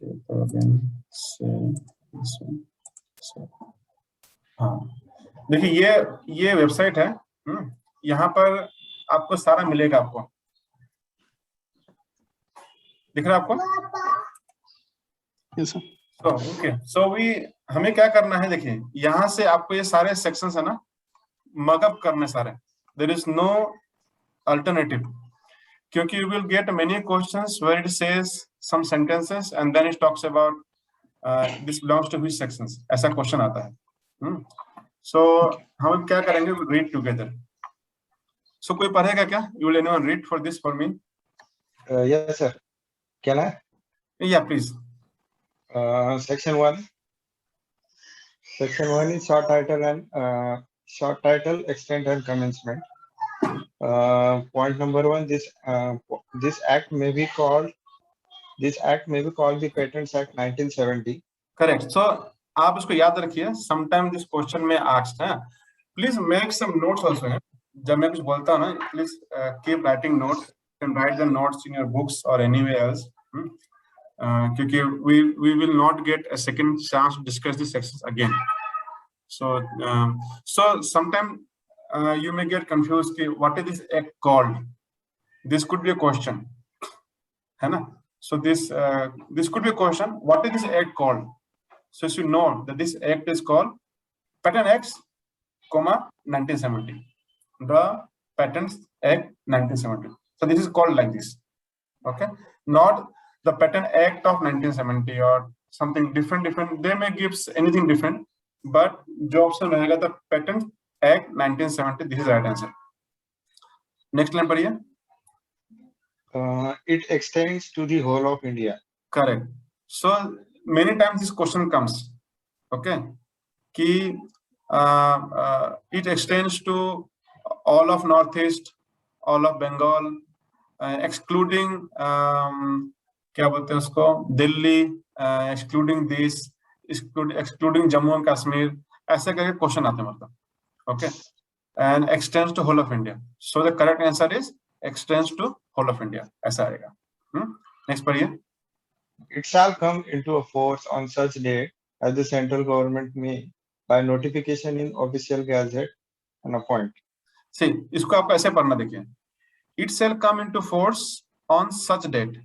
तो अगेन से हाँ, देखिए ये वेबसाइट है। यहाँ पर आपको सारा मिलेगा। आपको दिख रहा है आपको? Yes, sir. ओके, सो हमें क्या करना है, देखिए यहाँ से आपको ये सारे सेक्शंस है ना मगअप करने सारे। देयर इज नो अल्टरनेटिव, क्योंकि you will get many questions where it says some sentences and then it talks about this belongs to which sections, ऐसा क्वेश्चन आता है। सो हम क्या करेंगे, रीड टुगेदर। सो कोई पढ़ेगा क्या? You will anyone read for this for me? Yes, sir. Can I? या please. Section 1. Section 1 is short title, extent and commencement. Point number 1. This act may be called the Patents Act 1970. Correct. So आप इसको याद रखिए, sometime this question में asked है। Please make some notes also है। जब मैं कुछ बोलता हूँ ना, please keep writing notes. You can write the notes in your books or anywhere else, क्योंकि we will not get a second chance to discuss these sections again. So sometime you may get confused कि what is this act called? This could be a question, है ना? So this could be a question. What is this act called? So you should know that this act is called Patent Act, 1970. The Patents Act 1970. So this is called like this. Okay, not the Patent Act of 1970 or something different. They may give anything different, but जो option रहेगा the Patent Act 1970. This is the right answer. Next line पढ़िए. It extends to the whole of India. Correct. So many times this question comes. Okay, कि it extends to all of Northeast, all of Bengal, excluding क्या बोलते हैं उसको, Delhi, excluding this, excluding Jammu and Kashmir, ऐसे करके question आते हैं मतलब. Okay, and extends to whole of India. So the correct answer is extends to whole of India. ऐसा आएगा. Next पढ़िए. It shall come into a force on such date as the central government may, by notification in official gazette, and appoint. See, इसको आपको ऐसे पढ़ना, देखिए. It shall come into force on such date.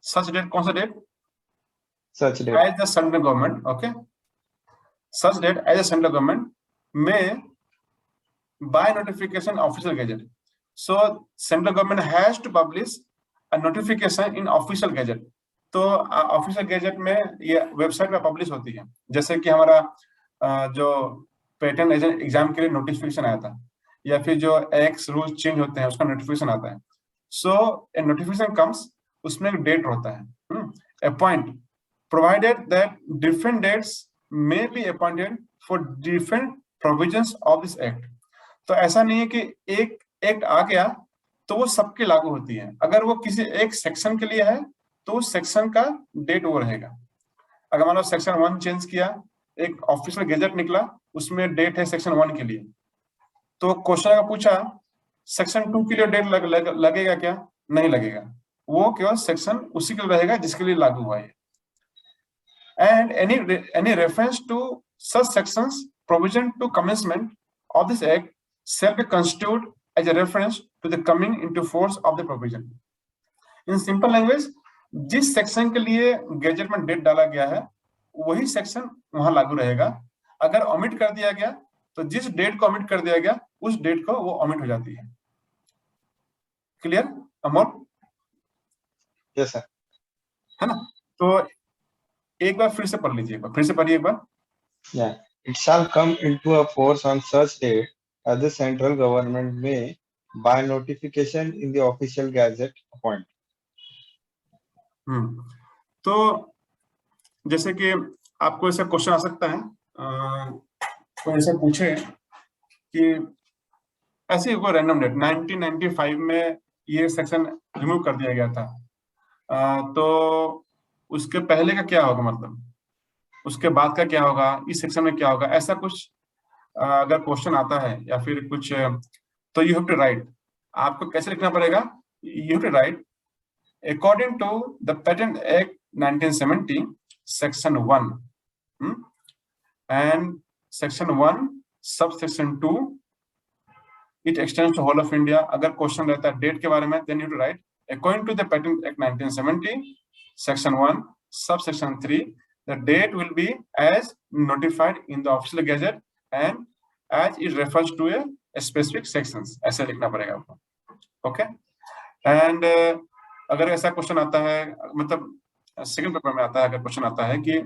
Such date कौन सा date? Such date. As the central government, okay. Such date as the central government may, by notification official gazette. So central government has to publish a notification in official gazette. तो official gazette में ये website पे publish होती है। जैसे कि हमारा जो पेटेंट एग्जाम के लिए नोटिफिकेशन आया था, या फिर जो एक्स रूल चेंज होते हैं उसका नोटिफिकेशन आता है। सो ए नोटिफिकेशन कम्स, उसमें एक डेट होता है, appoint, provided that different dates may be appointed for different provisions of this act. तो ऐसा नहीं है कि एक एक्ट आ गया तो वो सबके लागू होती है। अगर वो किसी एक सेक्शन के लिए है तो उस सेक्शन का डेट वो रहेगा। अगर मान लो सेक्शन 1 चेंज किया, एक ऑफिशियल गैजेट निकला, उसमें डेट है सेक्शन 1 के लिए, तो क्वेश्चन का पूछा सेक्शन 2 के लिए डेट लगेगा क्या? नहीं लगेगा, वो केवल सेक्शन उसी के लिए रहेगा जिसके लिए लागू हुआ है। And any reference to such sections provision to commencement of this act shall be constituted as a reference to the coming into force of the provision. In simple language, जिस सेक्शन के लिए गैजेट में date डाला गया है वही section वहां लागू रहेगा। अगर ओमिट कर दिया गया तो जिस डेट को ओमिट कर दिया गया उस डेट को वो ओमिट हो जाती है। क्लियर अमोल? Yes, sir. है ना? तो एक बार फिर से पढ़ लीजिए, फिर से पढ़िए एक बार। Yeah, it shall come into a force on such date as the central government may, by notification in the official gazette, appoint. तो जैसे कि आपको ऐसा क्वेश्चन आ सकता है, कोई ऐसा पूछे कि ऐसे कोई रैंडम डेट 1995 में ये सेक्शन रिमूव कर दिया गया था, तो उसके पहले का क्या होगा, मतलब उसके बाद का क्या होगा, इस सेक्शन में क्या होगा, ऐसा कुछ अगर क्वेश्चन आता है या फिर कुछ, तो यू हैव टू राइट। आपको कैसे लिखना पड़ेगा? You have to write according to the patent act 1970 section 1 and section 1 subsection 2 it extends to whole of India. अगर क्वेश्चन रहता है डेट के बारे में then you to write according to the Patent Act 1970 section 1 subsection 3 the date will be as notified in the official gazette and as it refers to a specific sections. ऐसे लिखना पड़ेगा आपको. Okay and अगर ऐसा question आता है मतलब second paper में आता है अगर क्वेश्चन आता है कि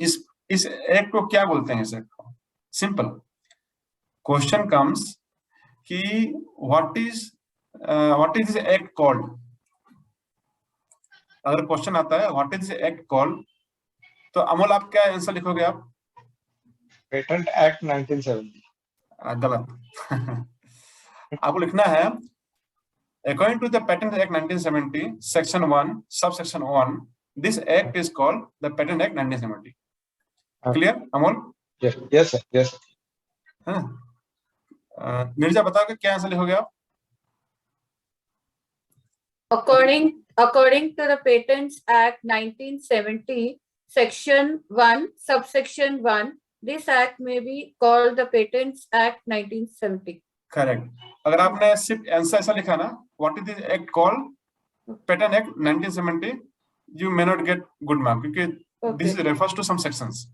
इस एक्ट को क्या बोलते हैं, इस एक्ट को सिंपल क्वेश्चन कम्स कि what is this act called. अगर क्वेश्चन आता है what is this act called तो अमोल आप क्या आंसर लिखोगे आप? Patent act 1970. गलत. आपको लिखना है according to the Patent Act 1970 section 1 subsection 1 this act is called the Patent Act 1970. Clear Amol? Yes sir. हाँ. निर्जा बताओगे क्या आंसर लिखोगे आप? According to the Patents Act 1970 section 1 subsection 1 this act may be called the Patents Act 1970. Correct. अगर आपने सिर्फ answer ऐसा लिखा ना what is this act called patent act 1970 you may not get good mark क्योंकि this refers to some sections.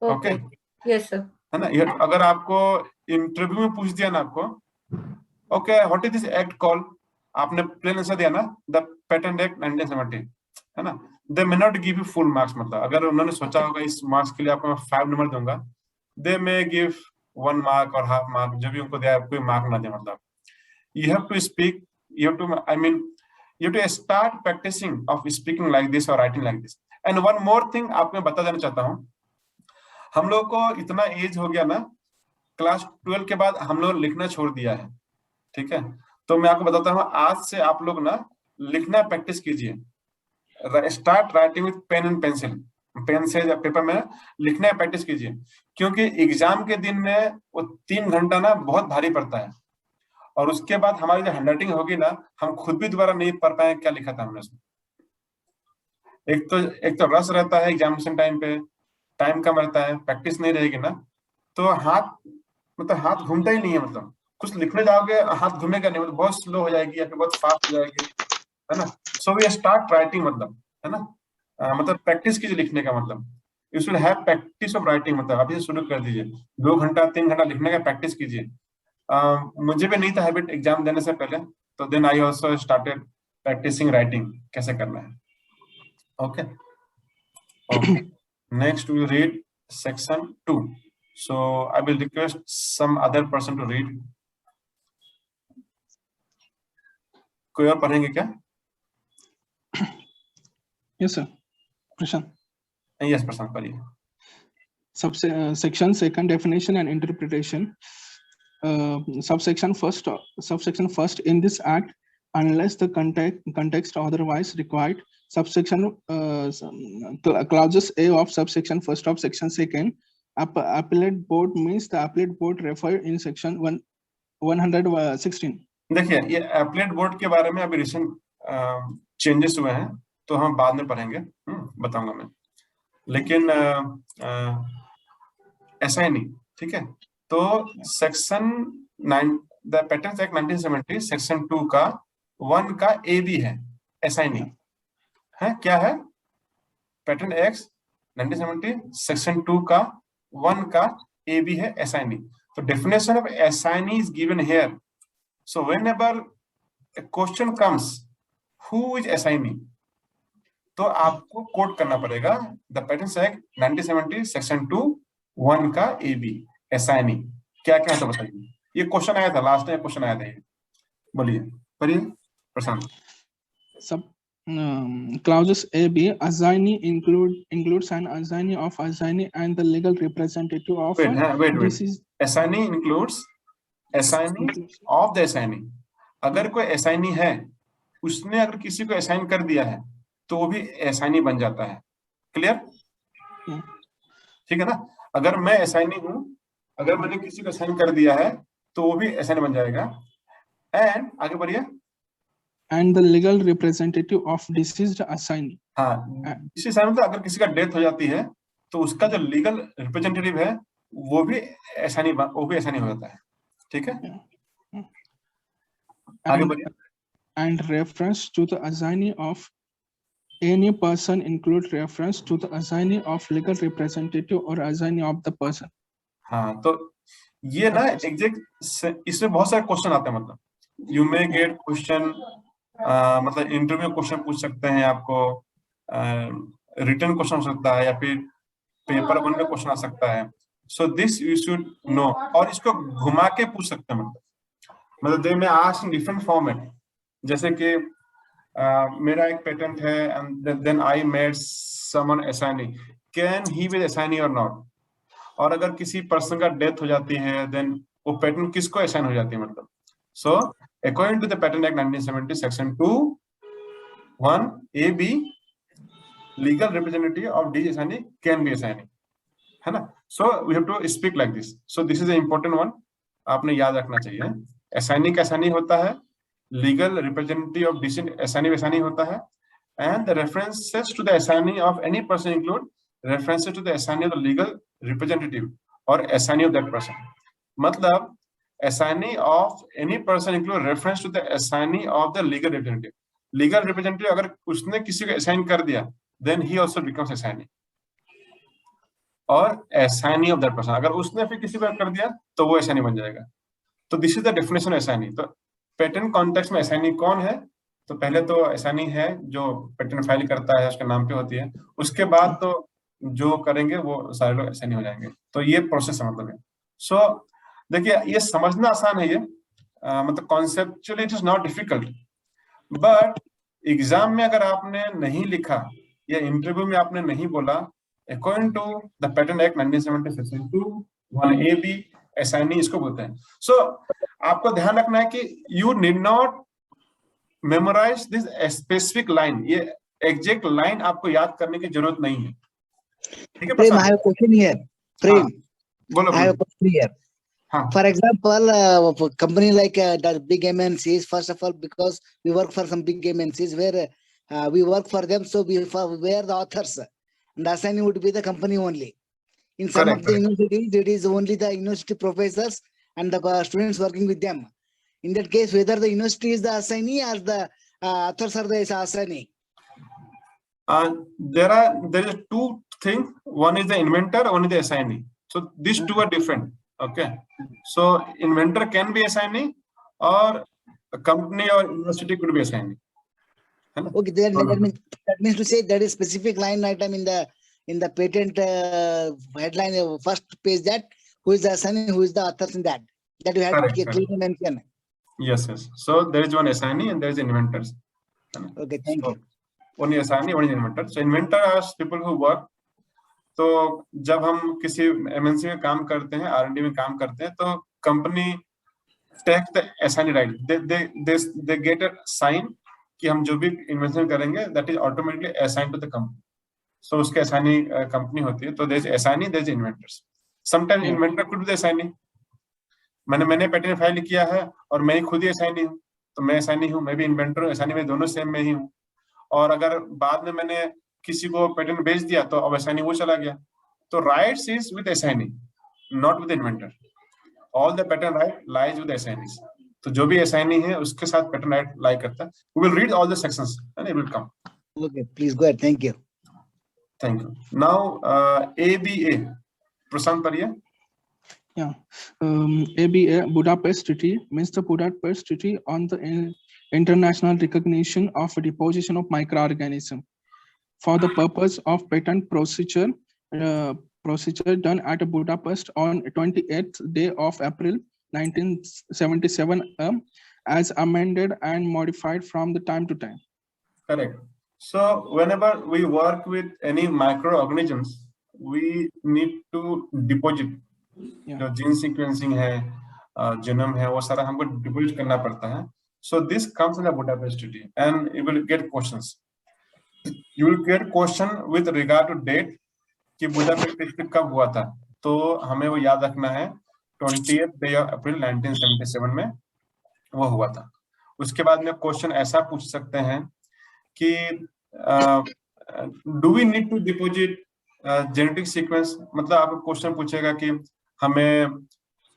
Okay yes sir. है ना. अगर आपको इंटरव्यू में पूछ दिया ना आपको okay what is this act called आपने प्लेन आंसर दिया ना द पेटेंट एक्ट 1970 है ना they may not give you full marks. मतलब अगर उन्होंने सोचा होगा इस मार्क्स के लिए आपको मैं 5 नंबर दूंगा दे मे गिव 1 mark और हाफ मार्क जो भी उनको दिया कोई मार्क ना दे. मतलब you have to speak, you have to start practicing of speaking like this or writing like this. And one more thing आपको मैं बता देना चाहता हूँ, हम लोग को इतना एज हो गया ना क्लास 12 के बाद हम लोग लिखना छोड़ दिया है. ठीक है तो मैं आपको बताता हूँ आज से आप लोग ना लिखना प्रैक्टिस कीजिए. Start writing with pen and pencil. Pen से या पेपर में लिखना प्रैक्टिस कीजिए क्योंकि एग्जाम के दिन में वो 3 घंटा ना बहुत भारी पड़ता है और उसके बाद हमारी जो हैंडराइटिंग होगी ना हम खुद भी दोबारा नहीं पढ़ पाए क्या लिखा था हमने उसमें. एक तो रस रहता है एग्जामिनेशन टाइम पे, टाइम कम रहता है, प्रैक्टिस नहीं रहेगी ना तो हाथ घूमता ही नहीं है. मतलब कुछ लिखने जाओगे हाथ घूमेगा नहीं, मतलब बहुत स्लो हो जाएगी या फिर बहुत फास्ट हो जाएगी है ना. सो वी स्टार्ट राइटिंग मतलब है ना मतलब प्रैक्टिस कीजिए लिखने का. मतलब you should have practice of writing. मतलब अभी से शुरू कर दीजिए 2 घंटा 3 घंटा लिखने का प्रैक्टिस कीजिए. मुझे भी नहीं था हैबिट एग्जाम देने से पहले तो then I also started practicing writing कैसे करना है. Okay next we read section 2. So I will request some other person to read. कोई और पढ़ेंगे क्या? Yes sir. Prashant. Yes Prashant पढ़िए. Subsection second definition and interpretation. Subsection first in this act unless the context otherwise required. Subsection clauses A of subsection first of section second. Appellate board means the appellate board referred in section 116. देखिए ये appellate board के बारे में अभी recent changes हुए हैं तो हम बाद में पढ़ेंगे. बताऊंगा मैं लेकिन ऐसा ही नहीं. ठीक है तो section 9 the patent act 1970 section 2 का 1 का ए बी है. ऐसा ही नहीं है. क्या है? पेटेंट एक्ट 1970 सेक्शन 2 का 1 का ए बी है. ऐसा ही नहीं. तो definition of assignee is given here. So whenever a question comes who is assignee तो आपको कोट करना पड़ेगा द पेटेंट एक्ट 1970 सेक्शन 2 1 का ए बी असाइनी. क्या क्या तो बताइए. ये क्वेश्चन आया था लास्ट टाइम क्वेश्चन आया था ये. बोलिए पढ़िए प्रशांत. Sub clauses A B assignee includes an assignee of assignee and the legal representative of wait. Assignee includes assignee of the assignee. अगर कोई असाइनी है उसने अगर किसी को असाइन कर दिया है तो वो भी असाइनी बन जाता है. क्लियर? ठीक है ना. अगर मैं असाइनी हूं अगर मैंने किसी को असाइन कर दिया है तो वो भी असाइनी बन जाएगा. एंड आगे बढ़िए. and the legal representative of deceased assignee. हाँ, इसी समय मतलब अगर किसी का डेथ हो जाती है तो उसका जो लीगल रिप्रेजेंटेटिव है वो भी असाइनी हो जाता है, ठीक है। आगे बढ़िए। And reference to the assignee of any person include reference to the assignee of legal representative or assignee of the person. हाँ, तो ये ना एग्जैक्ट इसमें बहुत सारे क्वेश्चन आते हैं, मतलब यू मे गेट क्वेश्चन, मतलब इंटरव्यू क्वेश्चन पूछ सकते हैं आपको, रिटन क्वेश्चन हो सकता है या फिर पेपर 1 में क्वेश्चन आ सकता है। So this you should know, और इसको घुमा के पूछ सकते हैं, मतलब दे में आस्क इन डिफरेंट फॉर्मेट, जैसे कि मेरा एक पेटेंट है and then I made someone assignee, can he be assignee or not. और अगर किसी पर्सन का डेथ हो जाती है देन वो पेटेंट किसको असाइन हो जाती है, मतलब so according to the patent act 1970 section 2(1) AB, legal representative of the assignee can be assignee, है ना। So we have to speak like this. So this is a important one, आपने याद रखना चाहिए। असाइनी का असाइनी होता है, legal representative of deceased assignee होता है, and the references to the assignee of any person include references to the assignee of the legal representative or assignee of that person. मतलब assignee of any person include reference to the assignee of the legal representative. Legal representative अगर उसने किसी को assign कर दिया then he also becomes assignee, और assignee of that person अगर उसने फिर किसी को कर दिया तो वो assignee बन जाएगा। तो this is the definition of assignee। तो पेटेंट कॉन्टेक्स्ट में assignee कौन है? तो पहले तो असाइनी है जो पेटेंट फाइल करता है, उसके नाम पे होती है, उसके बाद तो जो करेंगे वो सारे लोग असाइनी हो जाएंगे। तो ये प्रोसेस है, मतलब है। सो देखिए, ये समझना आसान है, ये मतलब conceptually it is not difficult, but exam में अगर आपने नहीं लिखा या इंटरव्यू में आपने नहीं बोला according to the patent act 1970 section 2(1) AB, assignee इसको बोलते हैं। सो आपको ध्यान रखना है कि you need not memorise this specific line, ये एग्जैक्ट लाइन आपको याद करने की जरूरत नहीं है, ठीक है। Prem, I have a question here. Prem, बोलो I have a question here. हाँ, For example, for company like the big MNCs, first of all, because we work for some big MNCs where we work for them, so we are the authors, and the assignee would be the company only. In some Correct, of the correct. universities, it is only the university professors and the students working with them. In that case, whether the university is the assignee or the authors are the assignee. there is two things. One is the inventor, one is the assignee. So these two are different. Okay. So inventor can be assignee, or a company or university could be assignee. Okay, that means to say that is specific line item in the patent headline first page, that who is the assignee, who is the authors in that you have Correct, to clearly mention. Yes. So there is one assignee and there is inventors. Okay, thank you. One is assignee, one is inventor. So inventor are people who work. तो जब हम किसी MNC में काम करते हैं, R&D में काम करते हैं, तो company take the assignee right, they get a sign कि हम जो भी इन्वेंशन करेंगे that is automatically assign to the company. So उसके असाइनी कंपनी होती है। तो there is assignee, there is inventors. Sometimes inventor could be the assignee. मैंने पेटेंट फाइल किया है और मैं खुद ही असाइनी हूँ, तो मैं असाइनी हूँ, मैं भी इन्वेंटर हूँ, असाइनी में दोनों सेम में ही हूँ। और अगर बाद में मैंने किसी को पेटेंट बेच दिया तो अब असाइनी वो चला गया। तो rights is with assignee, not with inventor. All the patent right lies with assignees. तो जो भी असाइनी है उसके साथ पेटेंट राइट लाई करता है। We will read all the sections and it will come. Okay, please go ahead. Thank you. Thank you. Now ABA, Prashant Pariya. Yeah, ABA, Budapest Treaty, means the Budapest Treaty on the international recognition of deposition of microorganism for the purpose of patent procedure done at Budapest on 28th day of April 1977, as amended and modified from the time to time. Correct. So whenever we work with any microorganisms, we need to deposit. जो gene sequencing है, genome है, वो सारा हमको deposit करना पड़ता है। So this comes in the Budapest Treaty, and you will get questions. You will get question with regard to date कि बुडापेस्ट ट्रीटी कब हुआ था। तो हमें वो याद रखना है 20th day of April 1977 में वो हुआ था। उसके बाद में क्वेश्चन ऐसा पूछ सकते हैं कि do we need to deposit genetic sequence, मतलब आपको क्वेश्चन पूछेगा कि हमें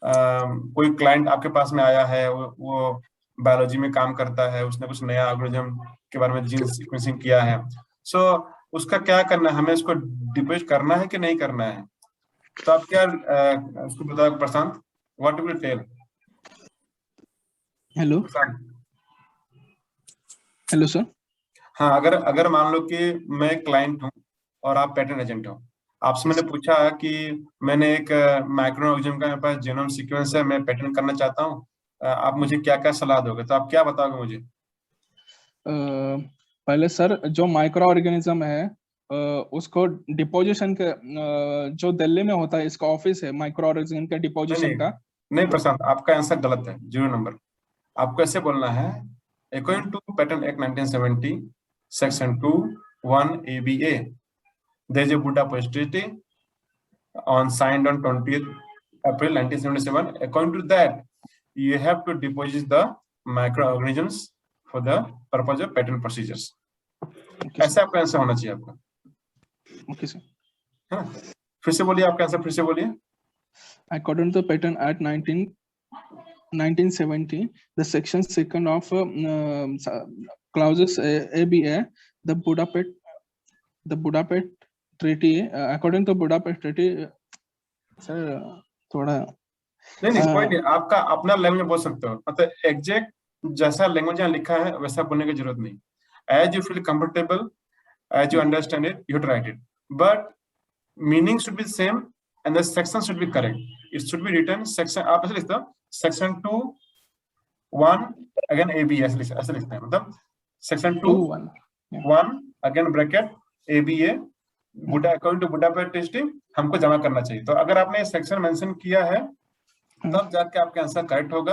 कोई क्लाइंट आपके पास में आया है, वो बायोलॉजी में काम करता है, उसने कुछ नया एल्गोरिथम के बारे में जीन सीक्वेंसिंग किया है, सो उसका क्या करना है, हमें उसको डिपॉजिट करना है कि नहीं करना है। तो आप क्या उसको बताओ Prashant, what will tell? Hello hello sir. हाँ, अगर मान लो कि मैं क्लाइंट हूँ और आप पेटेंट एजेंट हो, आपसे मैंने पूछा कि मैंने एक माइक्रो ऑर्गेनिज्म का मेरे पास जीनोम सीक्वेंस है, मैं पेटेंट करना चाहता हूँ, आप मुझे क्या क्या सलाह दोगे? तो आप क्या बताओगे मुझे? पहले सर जो माइक्रो ऑर्गेनिज्म है उसको डिपोजिशन के जो दिल्ली में होता है, इसका ऑफिस है माइक्रो ऑर्गेनिज्म का डिपोजिशन का। नहीं प्रशांत, आपका आंसर गलत है, 0 नंबर। आपको ऐसे बोलना है, according to patent act 1970 section 2(1) ABA, there is a Budapest Treaty signed on 20th April 1977. According to that, you have to deposit the microorganisms for the purpose of patent procedures. ऐसा आपका answer होना चाहिए आपका। Okay sir. है ना? फिर से बोलिए आपका आंसर, फिर से बोलिए। According to Patent Act 1970, the section 2 of clauses ABA, the Budapest Treaty, according to Budapest Treaty, sir थोड़ा नहीं कोई नहीं, आपका अपना लैंग्वेज में बोल सकते हो, मतलब एग्जैक्ट जैसा लैंग्वेज यहाँ लिखा है वैसा बोलने की जरूरत नहीं। As you feel comfortable, as you understand it, you write it, but meaning should be same and the section should be correct. It should be written section, आप ऐसे लिखते हो section 2(1) again ABA, ऐसे लिखते हैं, मतलब section 2(1) again bracket ABA, according to Budapest Treaty हमको जमा करना चाहिए। तो अगर आपने सेक्शन मेंशन किया है तब जाके आपका आंसर करेक्ट होगा।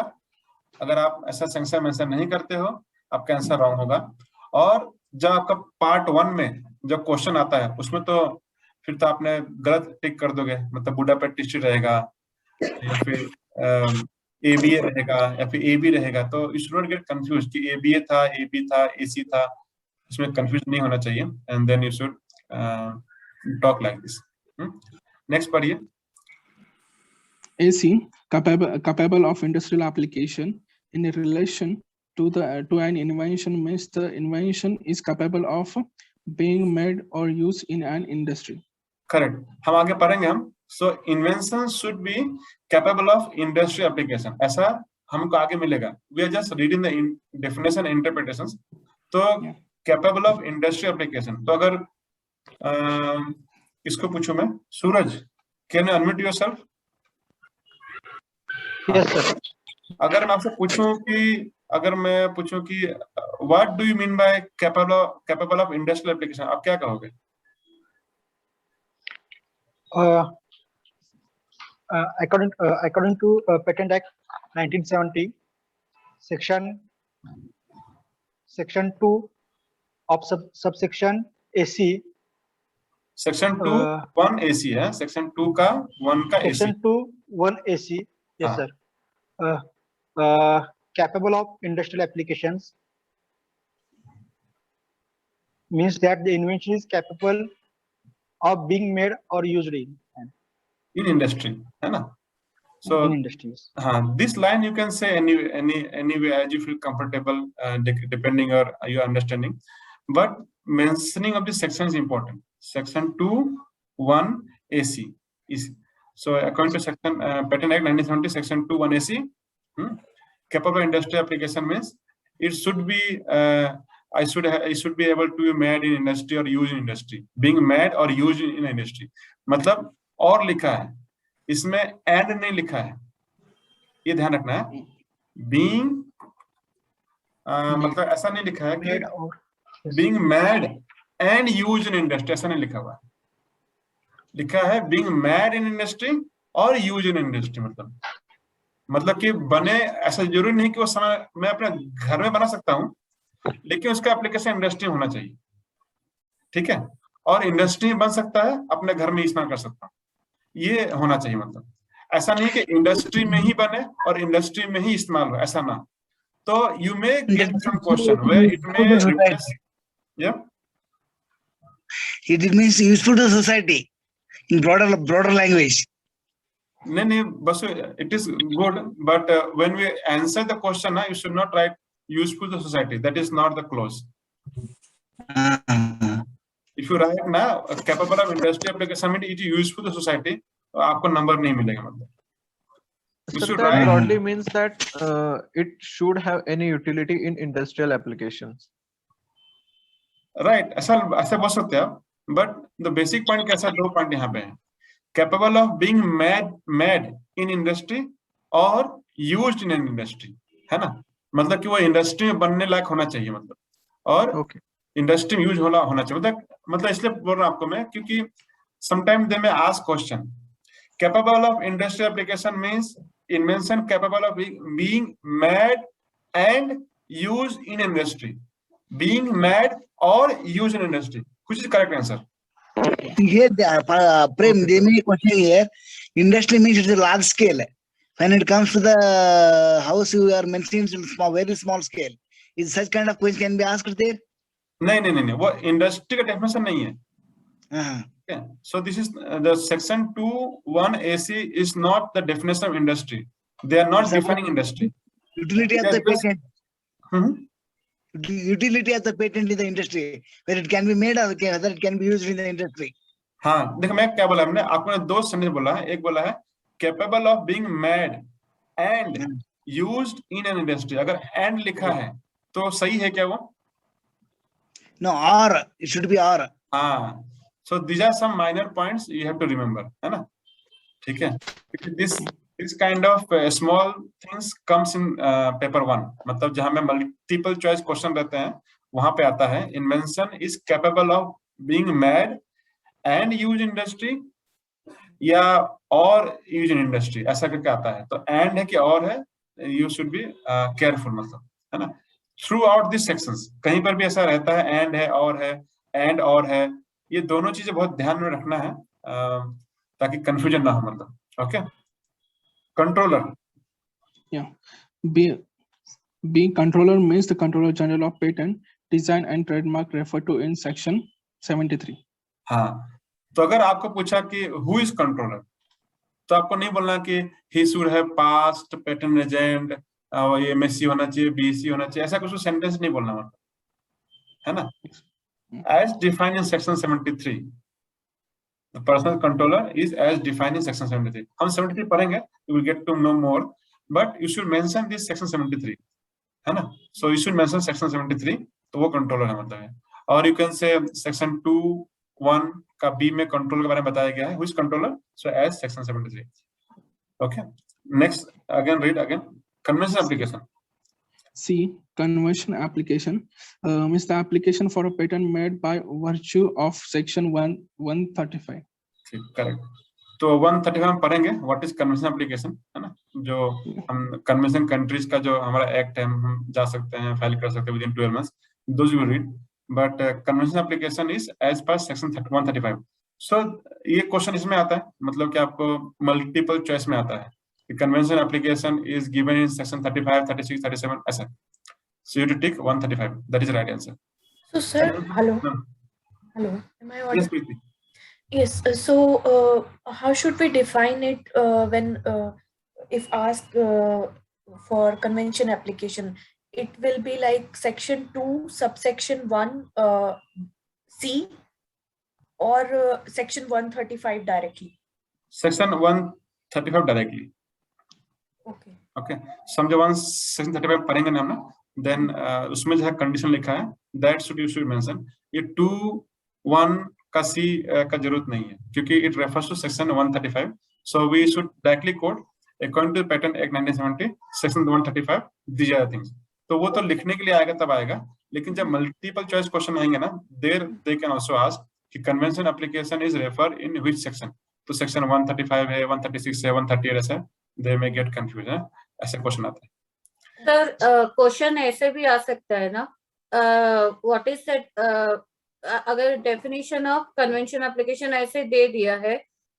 अगर आप ऐसा सेक्शन मेंशन नहीं करते हो, आपका आंसर रॉन्ग होगा। और जब आपका पार्ट 1 में जब क्वेश्चन आता है उसमें तो फिर तो आपने गलत टिक कर दोगे, मतलब बुडापेस्ट ट्रीटी रहेगा या फिर ABA रहेगा या फिर AB रहेगा, तो you should not get confuse कि ABA था, AB था, AC था, इसमें कंफ्यूज नहीं होना चाहिए। And then you should talk like this. Next पढ़िए। AC, capable of industrial application in relation to an invention means the invention is capable of being made or used in an industry. Correct. हम आगे पढ़ेंगे हम। So invention should be capable of industry application. ऐसा हमको आगे मिलेगा। We are just reading the definition and interpretations. तो capable of industry application. तो अगर इसको पूछूं मैं, सूरज, can you unmute yourself? Yes, sir. अगर मैं आपसे पूछूं कि what do you mean by capable of industrial application, आप क्या कहोगे? According to Patent Act 1970, section 2 of subsection AC. Section 2(1) AC है, section 2 का 1 का AC. Section 2(1) AC. Yes, sir. Capable of industrial applications means that the invention is capable of being made or used in industry, है ना? So in industries. This line you can say any way as you feel comfortable, depending on your understanding. But mentioning of this section is important. Section 2(1) AC is so according to section Patent Act 1970, section 2(1) AC, capable industrial application means it should be it should be able to be made in industry or used in industry. Being made or used in industry. मतलब और लिखा है, इसमें and नहीं लिखा है, ये ध्यान रखना है। बीइंग मतलब ऐसा नहीं लिखा है कि being made and used in industry, ऐसा नहीं लिखा हुआ है। लिखा है बीइंग मेड इन इंडस्ट्री और यूज्ड इन इंडस्ट्री, मतलब कि बने, ऐसा जरूरी नहीं कि वो समय मैं अपने घर में बना सकता हूँ, लेकिन उसका एप्लीकेशन इंडस्ट्री होना चाहिए, ठीक है? और इंडस्ट्री में बन सकता है, अपने घर में इस्तेमाल कर सकता हूँ, ये होना चाहिए। मतलब ऐसा नहीं कि इंडस्ट्री में ही बने और इंडस्ट्री में ही इस्तेमाल हो, ऐसा ना। So you may get some question where it may replace. Yeah. It means useful to society in broader language. No, but it is good, but when we answer the question, you should not write useful to society. That is not the clause. If you write now capable of industry application mean it is useful to society, तो आपको number नहीं मिलेगा मतलब. So that broadly means that it should have any utility in industrial applications. Right, ऐसा बोल सकते हैं आप. But the basic point कैसा 2 point यहाँ पे हैं. Capable of being made in industry or used in an industry, है ना. मतलब कि वो इंडस्ट्री में बनने लायक होना चाहिए मतलब, और इंडस्ट्री में यूज होना चाहिए मतलब इसलिए बोल रहा हूँ आपको मैं, क्योंकि समटाइम दे में ask question. Capable of industrial application means invention capable of being made and used in industry. Being made or used in industry. Which is the correct answer? Here, Prem, they make a question here. Industry means it's a large scale. When it comes to the house, you are mentioning small, very small scale. Is such kind of question can be asked there? नहीं, वो industry का definition नहीं है. Okay. So this is the section 2(1) AC is not the definition of industry. They are not defining industry. Utility of the patent. Utility of the patent in the industry, where it can be made or whether it can be used in the industry. हाँ, देखो मैं क्या बोला हमने, आपने 2 sentence बोला है. एक बोला है capable of being made and used in an industry. अगर and लिखा है तो सही है क्या वो? No, or it should be or. हाँ. So these are some minor points you have to remember, है ना? ठीक है. This kind of small things comes in paper 1. मतलब जहाँ में multiple choice question रहते हैं, वहाँ पे आता है invention is capable of being made and used in industry या or used in industry, ऐसा करके आता है. तो and है कि और है, you should be careful मतलब, है ना? Throughout these sections कहीं पर भी ऐसा रहता है and है और है and और है, ये दोनों चीजें बहुत ध्यान में रखना है ताकि कंफ्यूजन ना हो मतलब. Okay. Controller. Yeah. Being controller means the Controller General of Patent, Design and Trademark referred to in section 73. हाँ, तो अगर आपको पूछा कि who is controller, तो आपको नहीं बोलना कि he should have passed patent agent, ये MSc होना चाहिए, BSc होना चाहिए, ऐसा कुछ सेंटेंस नहीं बोलना मतलब, है ना. As defined in section 73, the personal controller is as defined in section 73. हम 73 पढ़ेंगे, you will get to know more, but you should mention this section 73, है ना. So you should mention section 73, तो वो controller है मतलब है. और you can say section 2(1) का B में controller के बारे में बताया गया है, who is controller? So as section 73. Okay. Next, again read again. Convention application. C. Convention application means the application for a patent made by virtue of section 135. Correct. तो 135 हम पढ़ेंगे व्हाट इज कन्वेंशन एप्लीकेशन, है ना. जो हम convention countries का जो हमारा एक्ट है, हम जा सकते हैं, फाइल कर सकते हैं within 12 months. Those you read, but convention application is as per section 135. सो ये क्वेश्चन इसमें आता है, मतलब कि आपको मल्टीपल चॉइस में आता है. Convention application is given in section 35, 36, 37 ऐसा. So you have to tick 135. That is the right answer. So sir, hello. Hello. Am I audible? Yes, Preeti. Yes. So how should we define it when if asked for convention application? It will be like section 2 subsection 1 C or section 135 directly? Section 135 directly. Okay. Okay. समझो section 35 पढ़ेंगे ना हम ना. Then उसमें जो है condition लिखा है, that should you should mention. ये 2(1) का C का जरूरत नहीं है, क्योंकि it refers to section 135. So we should directly quote according to Patent Act 1970, section 135. These are the things. तो वो तो लिखने के लिए आएगा तब आएगा, लेकिन जब मल्टीपल चॉइस क्वेश्चन आएंगे ना, there they can also ask कि convention application is referred in which section. तो section 135 है, 136 है, 138 ऐसा, they may get confused है, ऐसे क्वेश्चन आते हैं. सर क्वेश्चन ऐसे भी आ सकता है ना, व्हाट इज दैट, अगर डेफिनेशन ऑफ कन्वेंशन एप्लीकेशन ऐसे दे दिया है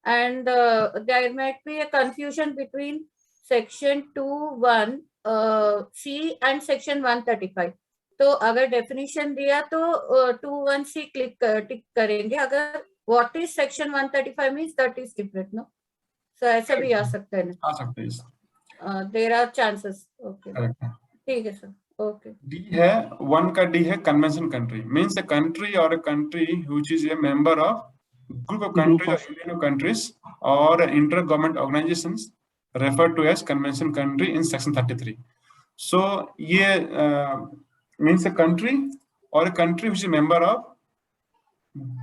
and there might be a confusion between section 2(1) C and section 135। तो अगर डेफिनेशन दिया तो 21C टिक करेंगे, अगर what is section 135 means that is different, no? So ऐसा भी आ सकता है ना, आ सकते हैं। There are chances. Okay, Correct है। ठीक है सर, ओके। डी है, 1 का डी है convention country, means a country or a country which is a member of group of countries or union of countries or inter-government organizations referred to as convention country in section 33. So ये means a country or a country which is a member of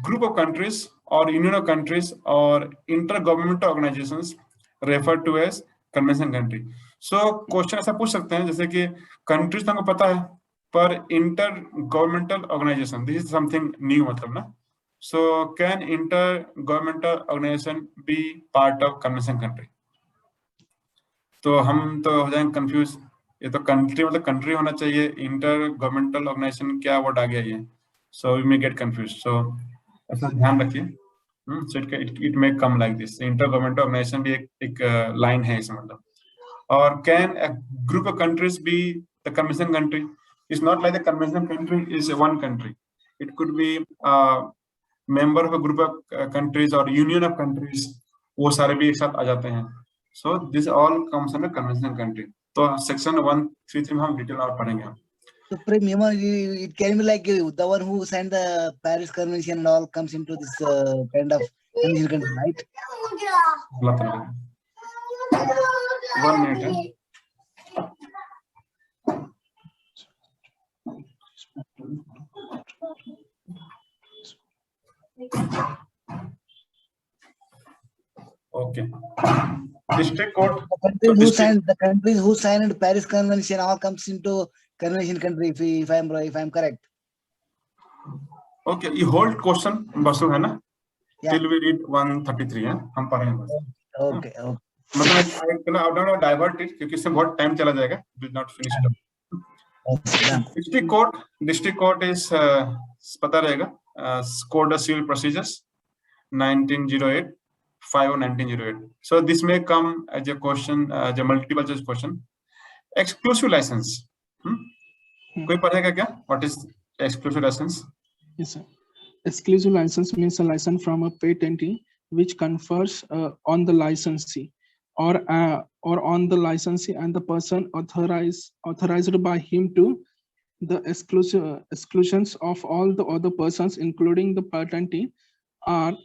group of countries or union of countries or inter-governmental organizations referred to as convention country. So question ऐसा पूछ सकते हैं जैसे कि countries तो हमको पता है, पर inter governmental organisation, this is something new मतलब ना. So can inter governmental organisation be part of convention country? तो हम तो हो जाएंगे कंफ्यूज, ये तो कंट्री मतलब कंट्री होना चाहिए, इंटर गवर्नमेंटल ऑर्गेनाइजेशन क्या वर्ड आ गया ये, so we may get confuse. So ऐसा ध्यान रखिए. So it may come like this, inter governmental organization भी एक लाइन है इसमें मतलब. Or can a group of countries be the convention country? It's not like the convention country is one country. It could be a member of a group of countries or union of countries. वो सारे भी एक साथ आ जाते हैं. So this all comes under convention country. तो section 133 में हम डिटेल और पढ़ेंगे. So it can be like the one who signed the Paris Convention and all comes into this kind of convention country, right? 1 minute. Okay. District court. The countries who signed Paris Convention all comes into convention country. If I'm correct. Okay. You hold question Basu है ना? Yeah. Till we read 133 है, हम पढ़ेंगे. Okay. मतलब I don't want to divert it क्योंकि इससे बहुत time चला जाएगा. Will not finish it up. District court is पता रहेगा. Code of Civil Procedures 1908, 5 1908. So this may come as a question, as a multiple choice question. Exclusive license. कोई पढ़ेगा क्या? What is exclusive license? Yes, sir. Exclusive license means a license from a patentee which confers on the licensee or on the licensee and the person authorized by him to the exclusions of all the other persons, including the patentee, are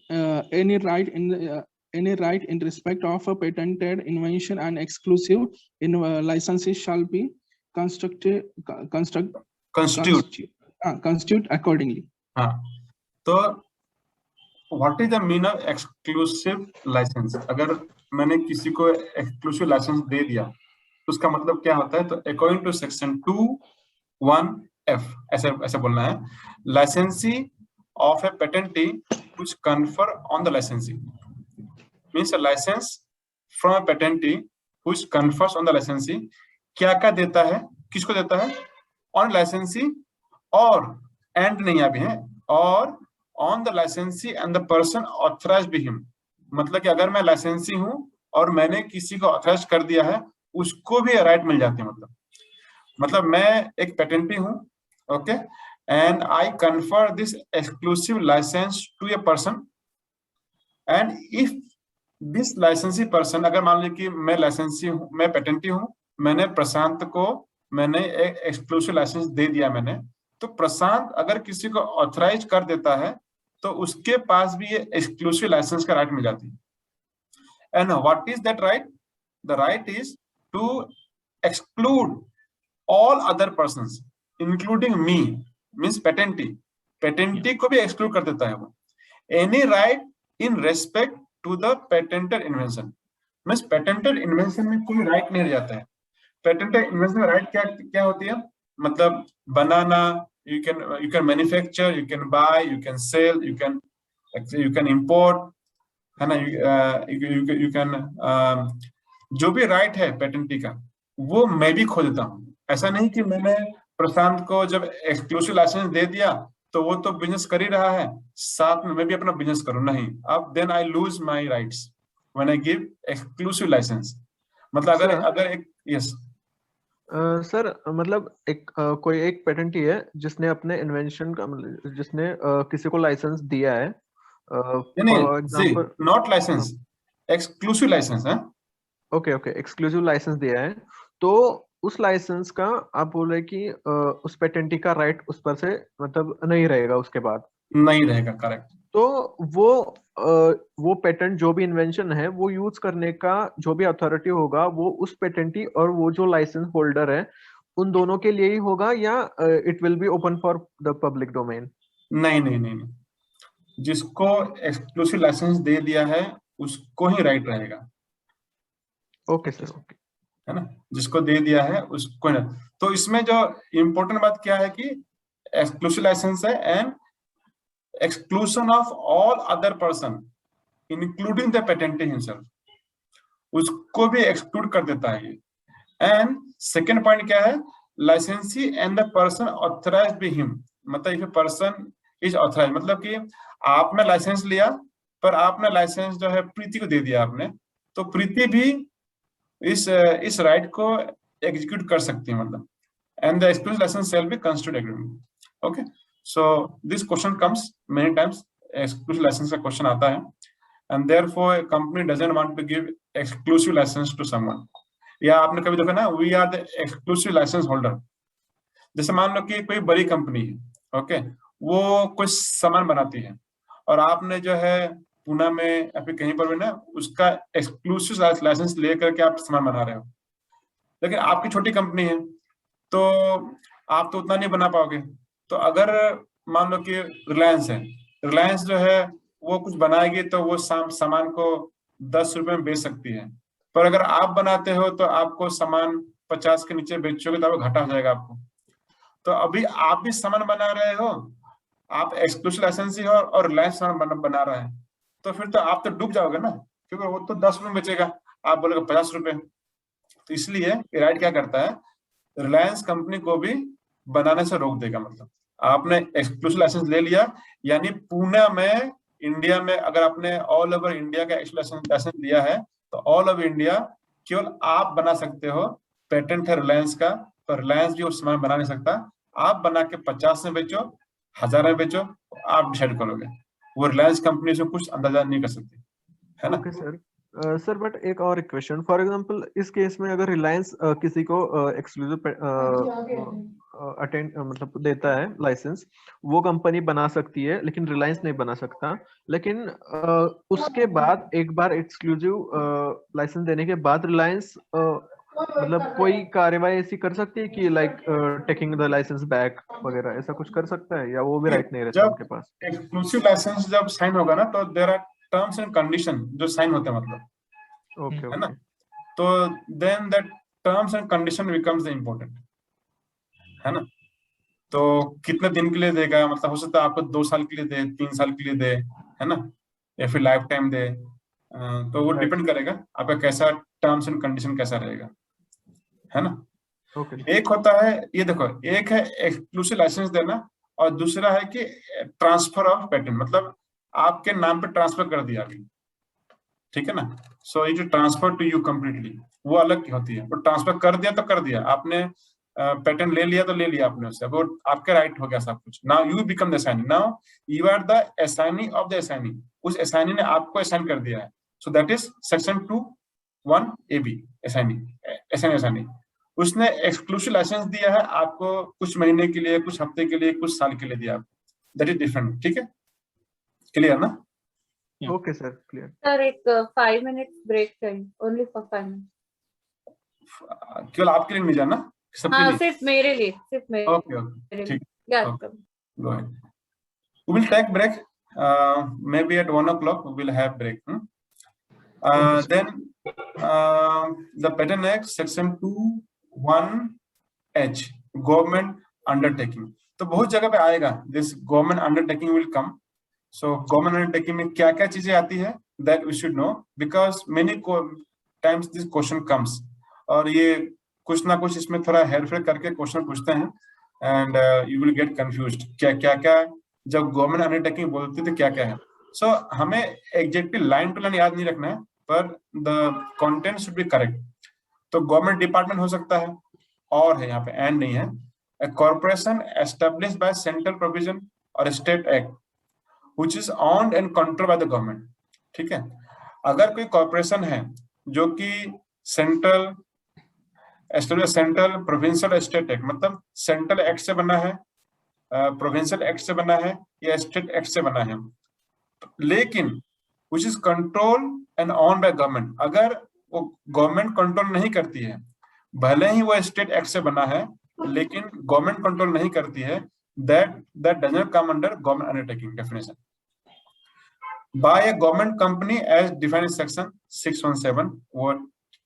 any right in respect of a patented invention and exclusive licensee shall be constitute accordingly. तो what is the meaning of exclusive license? अगर मैंने किसी को exclusive license दे दिया तो उसका मतलब क्या होता है? तो according to section 2(1)(f) ऐसे बोलना है. Licensee of a patentee which confer on the licensee means a license from a patentee which confers on the licensee. क्या देता है, किसको देता है? On licensee और and नहीं अभी है, और on the licensee and the person authorized by him. मतलब कि अगर मैं लाइसेंसी हूं और मैंने किसी को ऑथराइज कर दिया है, उसको भी राइट मिल जाते हैं. मतलब मैं एक पेटेंटी हूं, okay, and I confer this exclusive licence to a person, and if this licensee person, अगर मान लीजिए कि मैं लाइसेंसी हूं, मैं पेटेंटी हूं, मैंने प्रशांत को मैंने एक एक्सक्लूसिव लाइसेंस दे दिया मैंने, तो प्रशांत अगर किसी को ऑथराइज कर देता है तो उसके पास भी ये एक्सक्लूसिव लाइसेंस का राइट मिल जाती है. And what is that right? The right is to exclude all other persons including me, means patentee को भी एक्सक्लूड कर देता है वो. Any right in respect to the patented invention, means patented invention में कोई राइट नहीं रह जाता है. पेटेंटेड इन्वेंशन में राइट क्या होती है? मतलब बनाना, you can manufacture, you can buy, you can sell, you can import, है ना, you can जो भी राइट है पेटेंटी का वो मैं भी खो देता हूँ. ऐसा नहीं कि मैंने प्रशांत को जब एक्सक्लूसिव लाइसेंस दे दिया तो वो तो बिजनेस कर ही रहा है, साथ में मैं भी अपना बिजनेस करूँ, नहीं. अब then I lose my rights when I give exclusive licence. मतलब अगर एक, यस, सर मतलब एक कोई एक पेटेंट ही है जिसने अपने इन्वेंशन का मतलब जिसने किसी को लाइसेंस दिया है नहीं for see, example. not license, exclusive license है। ओके ओके, एक्सक्लूसिव लाइसेंस दिया है, तो उस लाइसेंस का आप बोल रहे कि उस पेटेंटी का राइट उस पर से मतलब नहीं रहेगा उसके बाद, नहीं रहेगा, करेक्ट। तो वो पेटेंट जो भी इन्वेंशन है वो यूज करने का जो भी अथॉरिटी होगा वो उस पेटेंटी और वो जो लाइसेंस होल्डर है उन दोनों के लिए ही होगा, या it will be open for the public domain? नहीं नहीं नहीं नहीं, जिसको एक्सक्लूसिव लाइसेंस दे दिया है उसको ही राइट रहेगा, ओके सर, ओके। है ना, जिसको दे दिया है उसको ना। तो इसमें जो इम्पोर्टेंट बात क्या है कि एक्सक्लूसिव लाइसेंस है and exclusion of all other person including the patentee himself, उसको भी एक्सक्लूड कर देता है ये। एंड सेकेंड पॉइंट क्या है, licensee and the person authorise by him, मतलब इफ पर्सन इज ऑथराइज, मतलब कि आपने लाइसेंस लिया पर आपने लाइसेंस जो है प्रीति को दे दिया आपने, तो प्रीति भी इस राइट को एग्जीक्यूट कर सकती है, मतलब and the exclusive licence shall be constitute agreement. Okay, so this question comes many times, exclusive licence का क्वेश्चन आता है, and therefore company doesn't want to give exclusive licence to someone. या आपने कभी देखा ना, we are the exclusive licence holder. जैसे मान लो कि कोई बड़ी कंपनी है, ओके, वो कुछ सामान बनाती है और आपने जो है पुणे में या फिर कहीं पर भी ना उसका एक्सक्लूसिव लाइसेंस लेकर के आप सामान बना रहे हो, लेकिन आपकी छोटी कंपनी है तो आप तो उतना नहीं बना पाओगे। तो अगर मान लो कि रिलायंस है, रिलायंस जो है वो कुछ बनाएगी तो वो सामान को 10 रुपए में बेच सकती है, पर अगर आप बनाते हो तो आपको सामान 50 के नीचे बेचोगे तो आपको घाटा हो जाएगा आपको। तो अभी आप भी सामान बना रहे हो, आप एक्सक्लूसिव लाइसेंस ही हो और रिलायंस सामान बना रहा है, तो फिर तो आप तो डूब जाओगे ना, क्योंकि वो तो 10 रुपए बेचेगा, आप बोलोगे 50 रुपए। तो इसलिए राइट क्या करता है, रिलायंस कंपनी को भी बनाने से रोक देगा। मतलब आपने एक्सक्लूसिव लाइसेंस ले लिया, यानी पुणे में इंडिया में अगर आपने ऑल ओवर इंडिया का एक्सक्लूसिव लाइसेंस लिया है तो ऑल ओवर इंडिया केवल आप बना सकते हो, पेटेंट है रिलायंस का, पर रिलायंस भी उस सामान बना नहीं सकता। आप बना के 50 में बेचो, 1000 में बेचो, आप डिसाइड करोगे, वो रिलायंस कंपनी से कुछ अंदाजा नहीं कर सकती, है ना। Okay sir. सर बट एक और क्वेश्चन, फॉर एग्जांपल इस केस में अगर रिलायंस किसी को एक्सक्लूसिव अटेंड मतलब देता है लाइसेंस, वो कंपनी बना सकती है लेकिन रिलायंस नहीं बना सकता, लेकिन उसके बाद एक बार एक्सक्लूसिव लाइसेंस देने के बाद रिलायंस मतलब कोई कार्यवाही ऐसी कर सकती है कि like taking the licence back वगैरह, ऐसा कुछ कर सकता है, या वो भी राइट नहीं रहता जब उनके पास? एक्सक्लूसिव लाइसेंस जब साइन होगा ना तो there are terms and condition जो साइन होते हैं, मतलब, ओके है ना। ओके। तो then that terms and condition becomes the important, है ना। तो कितने दिन के लिए देगा, मतलब हो सकता है आपको 2 साल के लिए दे, 3 साल के लिए दे, है ना, या फिर लाइफ टाइम दे। तो वो डिपेंड करेगा आपका कैसा टर्म्स एंड कंडीशन कैसा रहेगा, है ना। ओके। एक होता है, ये देखो, एक है एक्सक्लूसिव लाइसेंस देना और दूसरा है कि ट्रांसफर ऑफ पेटेंट, मतलब आपके नाम पे ट्रांसफर कर दिया अभी, ठीक है ना। सो ये जो ट्रांसफर टू यू कंप्लीटली वो अलग होती है, तो ट्रांसफर कर दिया तो कर दिया आपने, पेटेंट ले लिया तो ले लिया आपने उससे, वो आपके राइट हो गया सब कुछ। Now you become the assignee, now you are the assignee of the assignee, उस असाइनी ने आपको असाइन कर दिया है। So that is section 2(1) AB, assignee, assignee. उसने एक्सक्लूसिव लाइसेंस दिया है आपको कुछ महीने के लिए, कुछ हफ्ते के लिए, कुछ साल के लिए दिया आपको, दैट इज डिफरेंट, ठीक है, क्लियर ना। Okay sir, clear. सर एक 5 मिनट ब्रेक चाहिए, ओनली फॉर 5 मिनट। केवल आपके लिए नहीं जाना, सबके हाँ लिए। सिर्फ मेरे लिए, सिर्फ मेरे ओके ओके, ठीक, याद okay. करो। Go ahead. We will take break. Maybe at 1 o'clock we will have break. Then the Patent Act Section 2(1)H, government undertaking. तो बहुत जगह पे आएगा this government undertaking will come. So government undertaking में क्या क्या चीजें आती है that we should know, because many times this question comes, और ये कुछ ना कुछ इसमें थोड़ा हेरफेर करके क्वेश्चन पूछते हैं and you will gate confused, क्या क्या क्या जब गवर्नमेंट अंडरटेकिंग बोलते थे क्या क्या है। सो हमें एग्जैक्टली लाइन टू लाइन याद नहीं रखना है, पर the content should be correct. तो गवर्नमेंट डिपार्टमेंट हो सकता है, और है यहाँ पे, एंड नहीं है। A corporation established by central provision or state act which is owned and controlled by the government। ठीक है, अगर कोई कॉर्पोरेशन है जो कि सेंट्रल प्रोविंशियल स्टेट एक्ट, मतलब सेंट्रल एक्ट से बना है, प्रोविंशियल एक्ट से बना है या स्टेट एक्ट से बना है, लेकिन which is controlled and owned by government, अगर वो गवर्नमेंट कंट्रोल नहीं करती है, भले ही वो स्टेट एक्ट से बना है लेकिन गवर्नमेंट कंट्रोल नहीं करती है, that does not come under government undertaking definition by a government company as defined in section 617, वो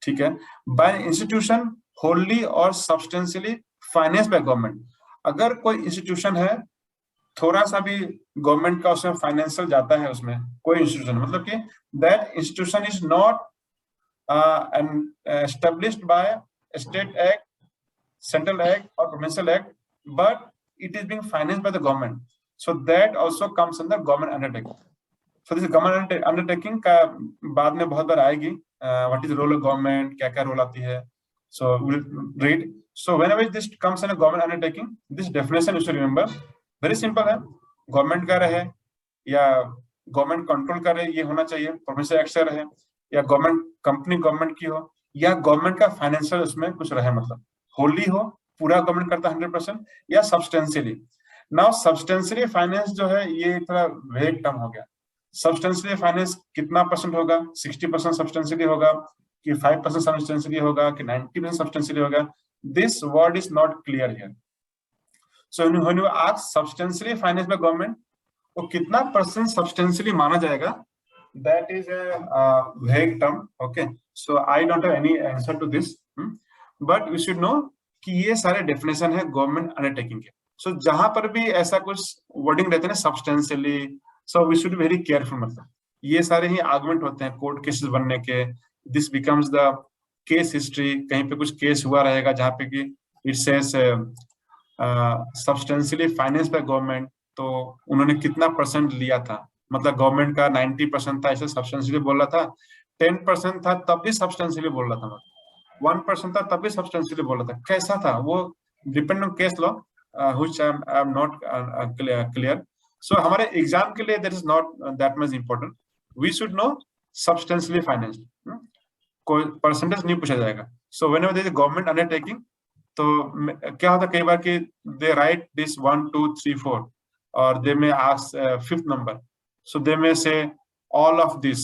ठीक है, by an institution wholly or substantially financed by government, अगर कोई इंस्टीट्यूशन है थोड़ा सा भी गवर्नमेंट का उसमें फाइनेंशियल जाता है, उसमें कोई इंस्टीट्यूशन, मतलब कि that institution is not established by state act, central act or provincial act, but it is being financed by the government, so that also comes under government undertaking। so this government undertaking का बाद में बहुत बार आएगी, what is the role of government, क्या क्या role आती है, so we'll read। so whenever this comes in a government undertaking, this definition you should remember, very simple है, गवर्नमेंट का रहे या गवर्नमेंट कंट्रोल करे ये होना चाहिए, प्रोविंशियल एक्ट से रहे, या गवर्नमेंट कंपनी गवर्नमेंट की हो, या गवर्नमेंट का फाइनेंशियल उसमें कुछ रहे, मतलब होली हो, पूरा गवर्नमेंट करता 100%, या सब्सटेंशियली। नाउ सब्सटेंशियली फाइनेंस जो है ये थोड़ा वेग टर्म हो गया। सब्सटेंशियली फाइनेंस कितना परसेंट होगा, 60% सब्सटेंशियली होगा कि 5% सब्सटेंशियली होगा कि 90% सब्सटेंशियली होगा, this word is not clear here. So when you ask substantially financed by government, वो कितना परसेंट सब्सटेंशियली माना जाएगा, that is a vague term, okay, so I don't have any answer to this, but we should know कि ये सारे definition है government undertaking के। so जहां पर भी ऐसा कुछ वर्डिंग रहते हैं ना substantially, so we should be very careful, मतलब ये सारे ही आर्गुमेंट होते हैं कोर्ट केसेस बनने के, this becomes the case history, कहीं पे कुछ केस हुआ रहेगा जहाँ पे कि it says substantially finance by government, तो उन्होंने कितना परसेंट लिया था, मतलब गवर्नमेंट का 90% था ऐसे सब्सटेंशियली बोल रहा था, 10% था तब भी सब्सटेंशियली बोल रहा था, 1% था तब भी सब्सटेंशियली बोल रहा था, कैसा था वो depend on case law, which I am not clear. So हमारे एग्जाम के लिए that is not that much important, we should know substantially financed, कोई परसेंटेज नहीं पूछा जाएगा। So whenever there is government undertaking, तो क्या होता है कई बार कि दे राइट दिस 1 2 3 4 और दे में आस्क फिफ्थ नंबर, सो दे में से ऑल ऑफ दिस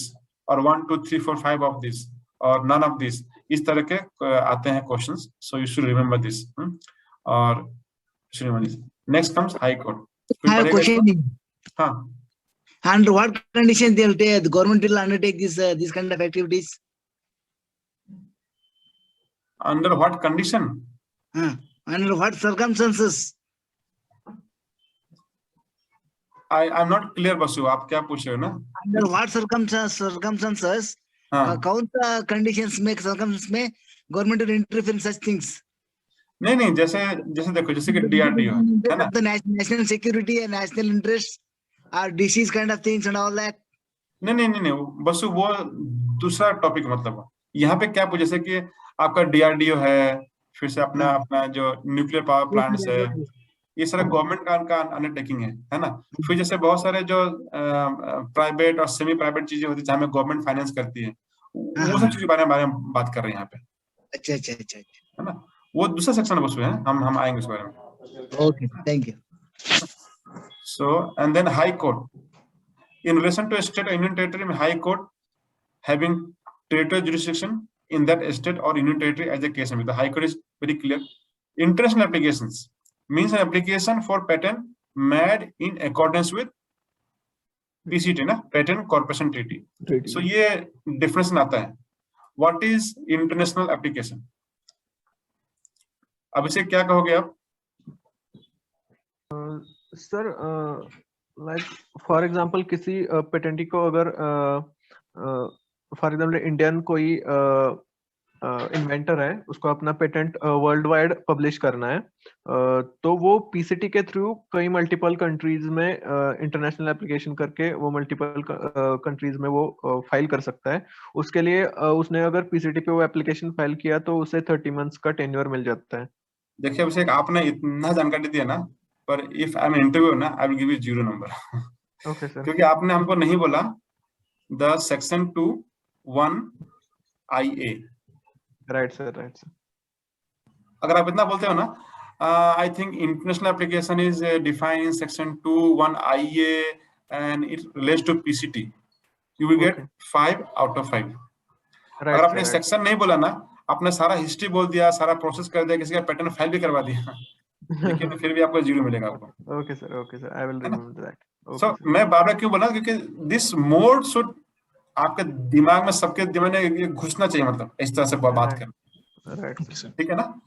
और 1 2 3 4 5 ऑफ दिस और नन ऑफ दिस, इस तरह के आते हैं questions, so you should remember this. और नेक्स्ट कम्स हाई कोर्ट। हाँ, under what condition they will take, the government will undertake this kind of activities? Under what condition? Under what circumstances? I'm not clear Basu, आप क्या पूछ रहे हो ना? Under what circumstances? कौन सा conditions में circumstances में government will interfere in such things? नहीं, जैसे देखो, जैसे कि DRDO है ना, the national security and national interest or disease kind of things and all that. नहीं बसु, वो दूसरा टॉपिक, मतलब यहाँ पे क्या पूछ, जैसे कि आपका DRDO है, फिर से अपना जो न्यूक्लियर पावर प्लांट्स है, ये सारा गवर्नमेंट का अंडरटेकिंग है ना। फिर जैसे बहुत सारे जो प्राइवेट और सेमी प्राइवेट चीजें होती है जहाँ में गवर्नमेंट फाइनेंस करती है, वो सब चीजों के बारे में बात कर रहे हैं यहाँ पे। अच्छा है ना, वो दूसरा सेक्शन बस है, हम आएंगे उस बारे में। Okay, thank you. So and then high court in relation to state और यूनियन टेरिटरी में, high court having territorial jurisdiction in that state or union territory as the case may be. The High Court is very clear. International applications means an application for patent made in accordance with PCT, ना, Patent Corporation Treaty. So ये definition आता है. What is international application? अब इसे क्या कहोगे आप? Sir, like for example किसी पेटेंटी को अगर फॉर एग्जाम्पल इंडियन कोई इन्वेंटर है, उसको अपना पेटेंट वर्ल्ड वाइड पब्लिश करना है, तो वो पीसीटी के थ्रू कई मल्टीपल कंट्रीज में इंटरनेशनल एप्लीकेशन करके वो मल्टीपल कंट्रीज में वो फाइल कर सकता है। उसके लिए उसने अगर पीसीटी पे वो एप्लीकेशन फाइल किया तो उसे 30 मंथ्स का टेन्योर मिल जाता है। देखिए अभिषेक, आपने इतना जानकारी दिया ना, पर इफ आई एम इंटरव्यू ना, I will give you 0 number. Okay sir. क्योंकि आपने हमको नहीं बोला the section 2(1) IA। Right sir, right sir. अगर आप इतना बोलते हो ना, I think international application is defined in section 2(1) IA and it relates to PCT, you will get 5 out of 5। अगर आपने सेक्शन नहीं बोला ना, आपने सारा हिस्ट्री बोल दिया, सारा प्रोसेस कर दिया, किसी का पैटर्न फाइल भी करवा दिया, लेकिन फिर भी आपको 0 मिलेगा आपको। Okay sir, okay sir, I will remember that. So मैं बार बार क्यों बोला, क्योंकि दिस मोड शुड आपके दिमाग में, सबके दिमाग में ये घुसना चाहिए, मतलब इस तरह से बात करना। राइट, ठीक है ना?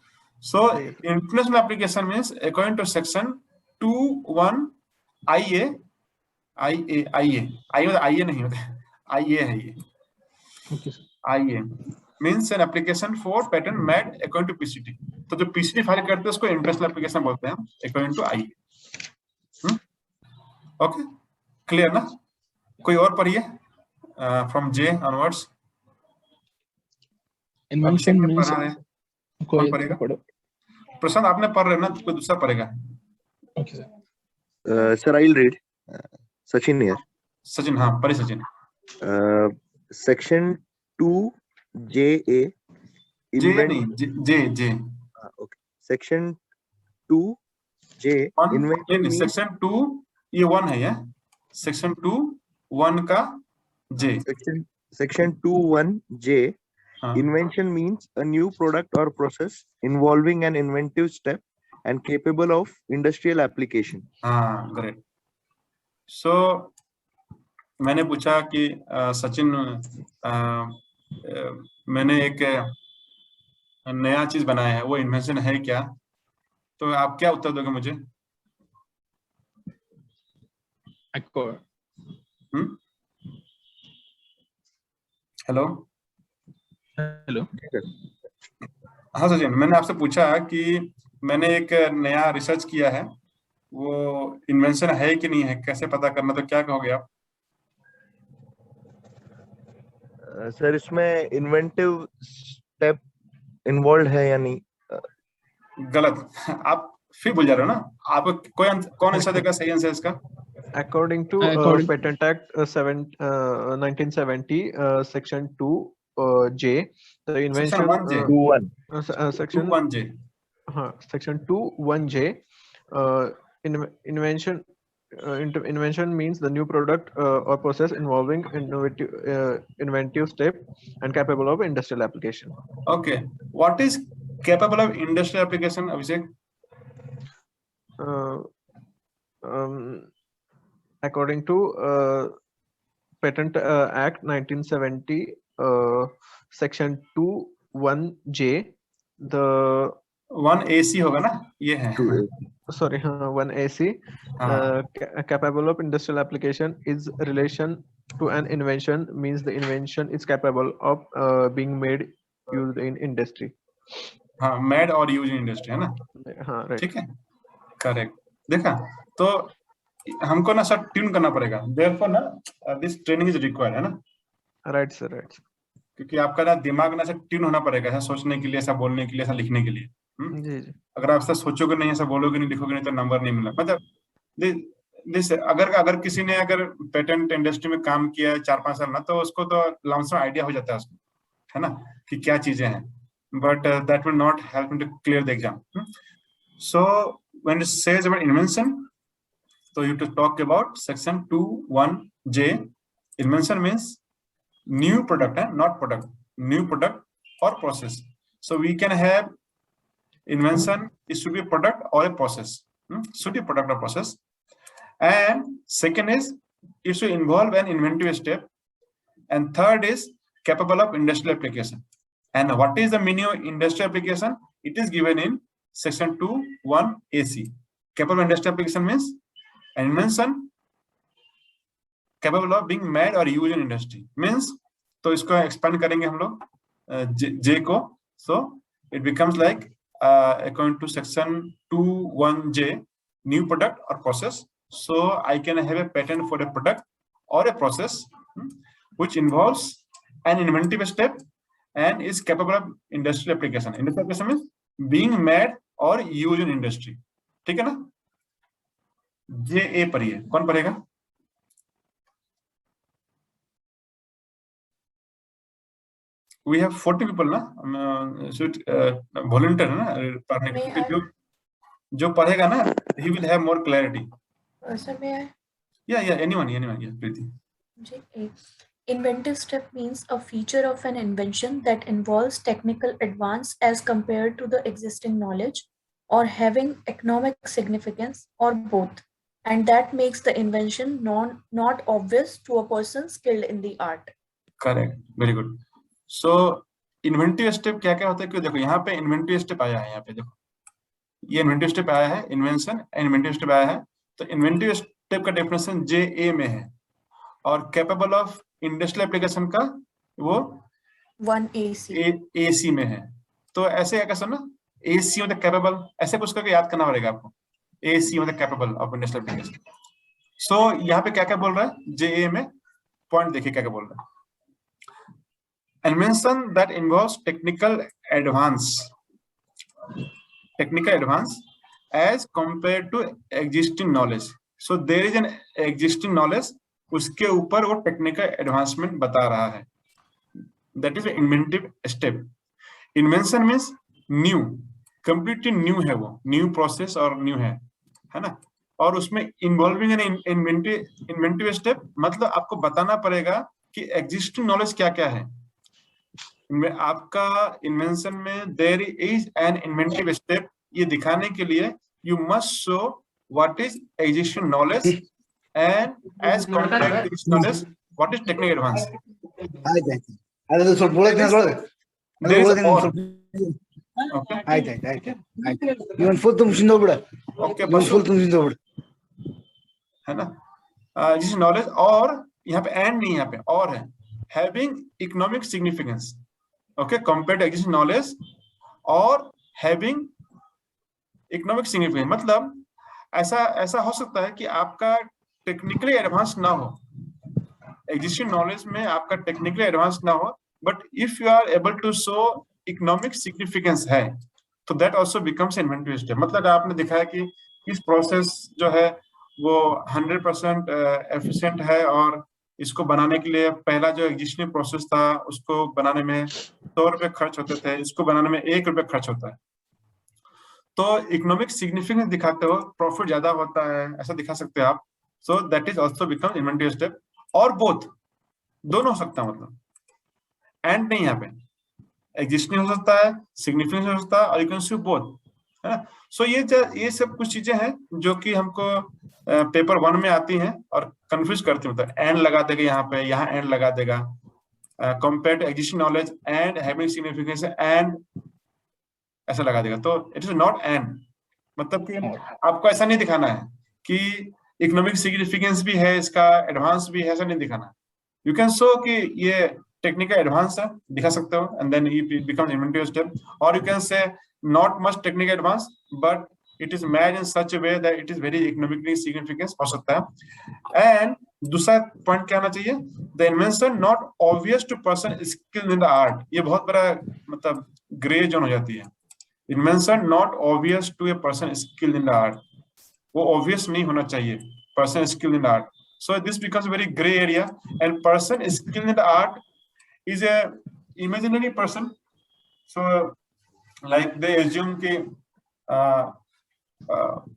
So international application means according to section 2(1) IA नहीं होता, IA है ये। IA means an application for patent made according to PCT। तो जो PCT फाइल करते हैं उसको इंटरनेशनल एप्लीकेशन बोलते हैं according to IA। Okay, clear ना? कोई और पढ़िए from J onwards। Invention means कौन पढ़ेगा? प्रशांत आपने पढ़ रहे ना, कोई दूसरा पढ़ेगा? Okay sir. Sir, I'll read. Sachin here. Sachin, हाँ पढ़े सचिन। Section 2JA. J नहीं, J। Okay. Section 2J. Invention means section 2 ये 1 है, सेक्शन 2(1) का J। Section 2(1)J. Invention means a new product or process involving an inventive step and capable of industrial application. हाँ, great. सो मैंने पूछा कि सचिन, मैंने एक नया चीज बनाया है, वो इन्वेंशन है क्या? तो आप क्या उत्तर दोगे मुझे? Hello hello. हाँ सचिन, मैंने आपसे पूछा कि मैंने एक नया रिसर्च किया है, वो इन्वेंशन है कि नहीं है, कैसे पता करना? तो क्या कहोगे आप? सर, इसमें इन्वेंटिव स्टेप इन्वॉल्व है या नहीं? गलत, आप फिर भूल जा रहे हो ना। आप कौन आंसर देगा सही आंसर इसका? According to Patent Act 1970, Section 2J, the invention Section 2(1)J. Section 2(1)J, invention means the new product or process involving inventive step and capable of industrial application. Okay, what is capable of industrial application, Abhishek? According to Patent Act 1970, Section 2(1)J, the 1AC होगा ना, ये है। Sorry, 1AC, capable of industrial application is relation to an invention means the invention is capable of being made used in industry. हाँ, made और used in industry है ना? हाँ, right. ठीक है, करेक्ट। देखा, तो हमको ना सर ट्यून करना पड़ेगा, therefore ना this training is required, है ना? Right sir, right. क्योंकि आपका ना दिमाग ना ट्यून होना पड़ेगा, ऐसा सोचने के लिए, ऐसा बोलने के लिए, ऐसा लिखने के लिए। जी जी। अगर आप ऐसा सोचोगे नहीं, ऐसा बोलोगे नहीं, लिखोगे नहीं, तो नंबर नहीं मिला। मतलब अगर किसी ने अगर पेटेंट इंडस्ट्री में काम किया है 4-5 साल ना, तो उसको तो लमसम आइडिया हो जाता है उसको, है ना, कि क्या चीजें हैं। But that will not help me to clear the exam. So when it says about invention, so you to talk about section 2(1)J. Invention means new product, not product, new product or process. So we can have invention, it should be a product or a process, should be product or process. And second is it should involve an inventive step, and third is capable of industrial application. And what is the meaning of industrial application? It is given in section 2(1)AC. Capable of industrial application means invention capable of being made or used in industry means, तो इसको expand करेंगे हम लोग J को, so it becomes like according to section 2(1)J, new product or process. So I can have a patent for a product or a process which involves an inventive step and is capable of industrial application. Industrial application means being made और use in industry. ठीक है ना, जे ए पढ़िए, कौन पढ़ेगा? We have 40 people ना, volunteer है ना पढ़ने के लिए। जो पढ़ेगा ना, he will have more clarity. Sir, may I? Yeah, anyone, yeah, Preeti. Inventive step means a feature of an invention that involves technical advance as compared to the existing knowledge, or having economic significance, or both, and that makes the invention not obvious to a person skilled in the art. Correct, very good. So inventive step क्या क्या होता है? क्यों देखो यहाँ पे inventive step आया है, यहाँ पे देखो ये इन्वेंटिव स्टेप आया है, इन्वेंशन इन्वेंटिव स्टेप आया है। तो इन्वेंटिव स्टेप का डेफिनेशन जे ए में है, और कैपेबल ऑफ इंडस्ट्रियल एप्लीकेशन का वो 1AC में है। तो ऐसे क्या ना, AC मतलब कैपेबल, ऐसे कुछ करके याद करना पड़ेगा आपको। AC मतलब कैपेबल ऑफ इंडस्ट्रियल एप्लीकेशन। सो यहाँ पे क्या क्या बोल रहा है जे ए में, पॉइंट देखिए क्या क्या बोल रहा है। Invention that involves technical advance as compared to existing knowledge. So there is an existing knowledge, उसके ऊपर वो technical advancement बता रहा है। That is an inventive step. Invention means new, completely new है वो, new process और new है ना। और उसमें involving an inventive step मतलब आपको बताना पड़ेगा कि existing knowledge क्या क्या है। आपका इन्वेंशन में there is an inventive step, ये दिखाने के लिए you must show what is existing knowledge and as compared to this knowledge what is technical advance. ಅದು ಸ್ವಲ್ಪ ಬೋಳಕ್ಕೆ ಆಯ್ತು ಇವನ್ ಫುಲ್ ತುಂಬಿಸಿಂದ ಹೋಗ್ಬಿಡ, ओके फुल ತುಂಬಿಸಿಂದ ಹೋಗ್ಬಿಡ, है ना। जिस नॉलेज, और यहाँ पे एंड नहीं, यहाँ पे और है, having economic significance, okay, compared to existing knowledge और हैविंग इकोनॉमिक सिग्निफिकेंस। मतलब ऐसा हो सकता है कि आपका टेक्निकली एडवांस ना हो, एग्जिस्टिंग नॉलेज में आपका टेक्निकली एडवांस ना हो, but if you are able to show economic significance है तो that also becomes inventive step. मतलब आपने दिखाया कि इस प्रोसेस जो है वो 100% एफिशिएंट है, और इसको बनाने के लिए पहला जो एग्जिस्टिंग प्रोसेस था उसको बनाने में 100 रुपए खर्च होते थे, इसको बनाने में 1 रुपए खर्च होता है। तो इकोनॉमिक सिग्निफिकेंस दिखाते हो, प्रॉफिट ज्यादा होता है, ऐसा दिखा सकते हैं आप। सो that is also become inventive step. और बोथ, दोनों हो सकता है, मतलब एंड नहीं, यहाँ पे एग्जिस्टिंग हो सकता है, सिग्निफिकेंस हो सकता है, और यू कैन सी बोथ, है ना। सो ये सब कुछ चीजें हैं जो कि हमको पेपर 1 में आती हैं और कंफ्यूज करती है। मतलब एंड लगा देगा यहाँ पे, यहाँ एंड लगा देगा, compare to existing knowledge and having significance and ऐसा लगा देगा। तो इट इज नॉट एंड, मतलब कि आपको ऐसा नहीं दिखाना है कि इकोनॉमिक सिग्निफिकेंस भी है इसका, एडवांस भी है, ऐसा नहीं दिखाना। यू कैन शो कि ये टेक्निकल एडवांस है, दिखा सकते हो, and then it becomes inventive step. Or you can say not much technical advance but it is made in such a way that it is very economically significant हो सकता है। And दूसरा point क्या होना चाहिए, the invention not obvious to person skilled in the art. ये बहुत बड़ा मतलब ग्रे जोन हो जाती है। Invention not obvious to a person skilled in the art, वो ऑब्वियस नहीं होना चाहिए person skilled in the art. So this becomes very grey area, and person skilled in the art is a imaginary person. So like they assume कि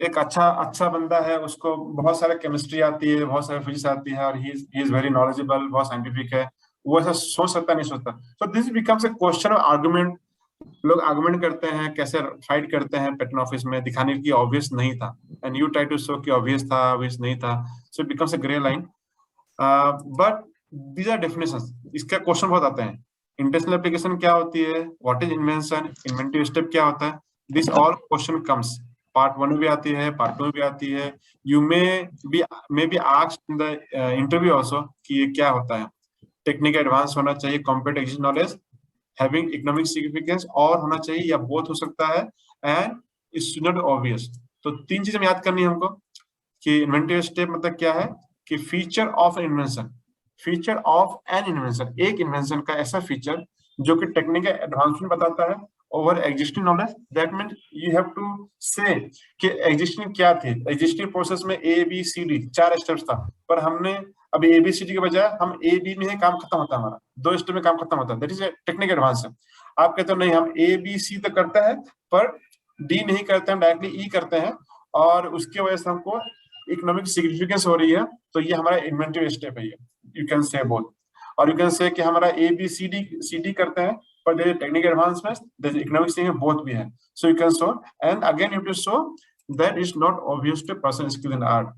एक अच्छा बंदा है, उसको बहुत सारे केमिस्ट्री आती है, बहुत सारे फिजिक्स आती है, और ही इज वेरी नॉलेजेबल, बहुत साइंटिफिक है, वो ऐसा सोच सकता नहीं सोचता। सो this becomes a question of argument. लोग आर्गुमेंट करते हैं, कैसे फाइट करते हैं पेटेंट ऑफिस में, दिखाने की ऑब्वियस नहीं था, and you try to show कि ऑब्वियस था, ऑब्वियस नहीं था। So it becomes a grey line. But these are definitions, इसका क्वेश्चन बहुत आते हैं। इंडस्ट्रियल एप्लीकेशन क्या होती है, what is invention, inventive step क्या होता है, this all question comes. Part 1 में भी आती है, पार्ट 2 में भी आती है। You may be asked in the interview also कि ये क्या होता है। टेक्निकल एडवांस होना चाहिए, compared to existing knowledge, having economic significance, और होना चाहिए या बोथ हो सकता है, एंड इट्स नॉट ऑब्वियस। तो 3 चीजें याद करनी है हमको कि इन्वेंटिव स्टेप मतलब क्या है, कि feature of invention, feature of an invention, एक इन्वेंशन का ऐसा फीचर जो कि टेक्निकल एडवांसमेंट बताता है over existing knowledge, that means you have to say कि existing क्या थी. Existing process में A B C D 4 steps था, पर हमने अभी A B C D के बजाय हम A B में ही काम खत्म होता है, हमारा 2 स्टेप में काम खत्म होता है. That is a technical advance है. आप कहते हो नहीं हम A B C तो करता है पर D नहीं करते हैं, डायरेक्टली E करते हैं और उसके वजह से हमको इकोनॉमिक सिग्निफिकेंस हो रही है, तो ये हमारा इन्वेंटिव स्टेप है. ये यू कैन से बोथ, और यू कैन से कि हमारा A B C D करते हैं पर there technical advancement, there economic thing both भी है. So you can show and again you to show that is not obvious to person skill in art.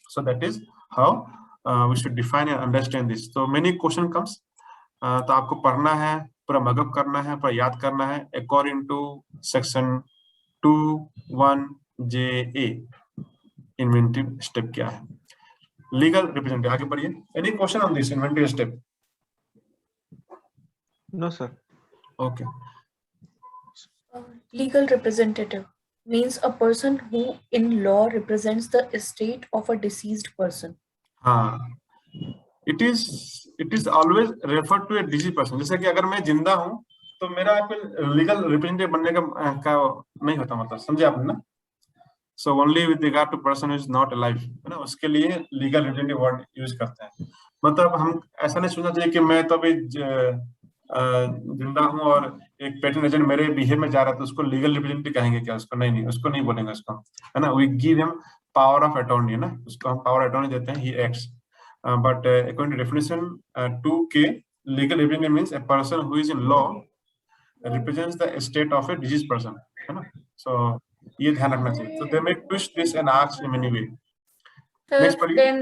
So that is how we should define and understand this. तो many question comes, तो आपको पढ़ना है, पूरा mug up करना है, पूरा याद करना है according to section 2(1)(j)(a). Inventive step क्या है, लीगल रिप्रेजेंटेटिव. आगे बढ़िए. Any question on this inventive step? No sir. Okay. Legal representative means a person who in law represents the estate of a deceased person. हाँ, it is always referred to a deceased person. जैसे कि अगर मैं जिंदा हूँ तो मेरा legal representative बनने का नहीं होता, मतलब समझे आपने ना. So only with regard to person who is not alive, है ना, उसके लिए लीगल रिप्रेजेंटेटिव वर्ड यूज करते हैं. मतलब हम ऐसा नहीं सोचना चाहिए कि मैं तो अभी जिंदा हूँ और एक पेटेंट एजेंट मेरे बिहेव में जा रहा है तो उसको लीगल रिप्रेजेंटेटिव कहेंगे क्या? उसको नहीं, उसको नहीं बोलेंगे उसको, है ना. We give him power of attorney, है ना, उसको हम पावर अटॉर्नी देते हैं, he acts. But according to definition 2K, legal representative means a person who is in law represents the estate of a deceased person, है ना. So ये ध्यान रखना चाहिए. So they may twist this and ask in many way. So Next part. then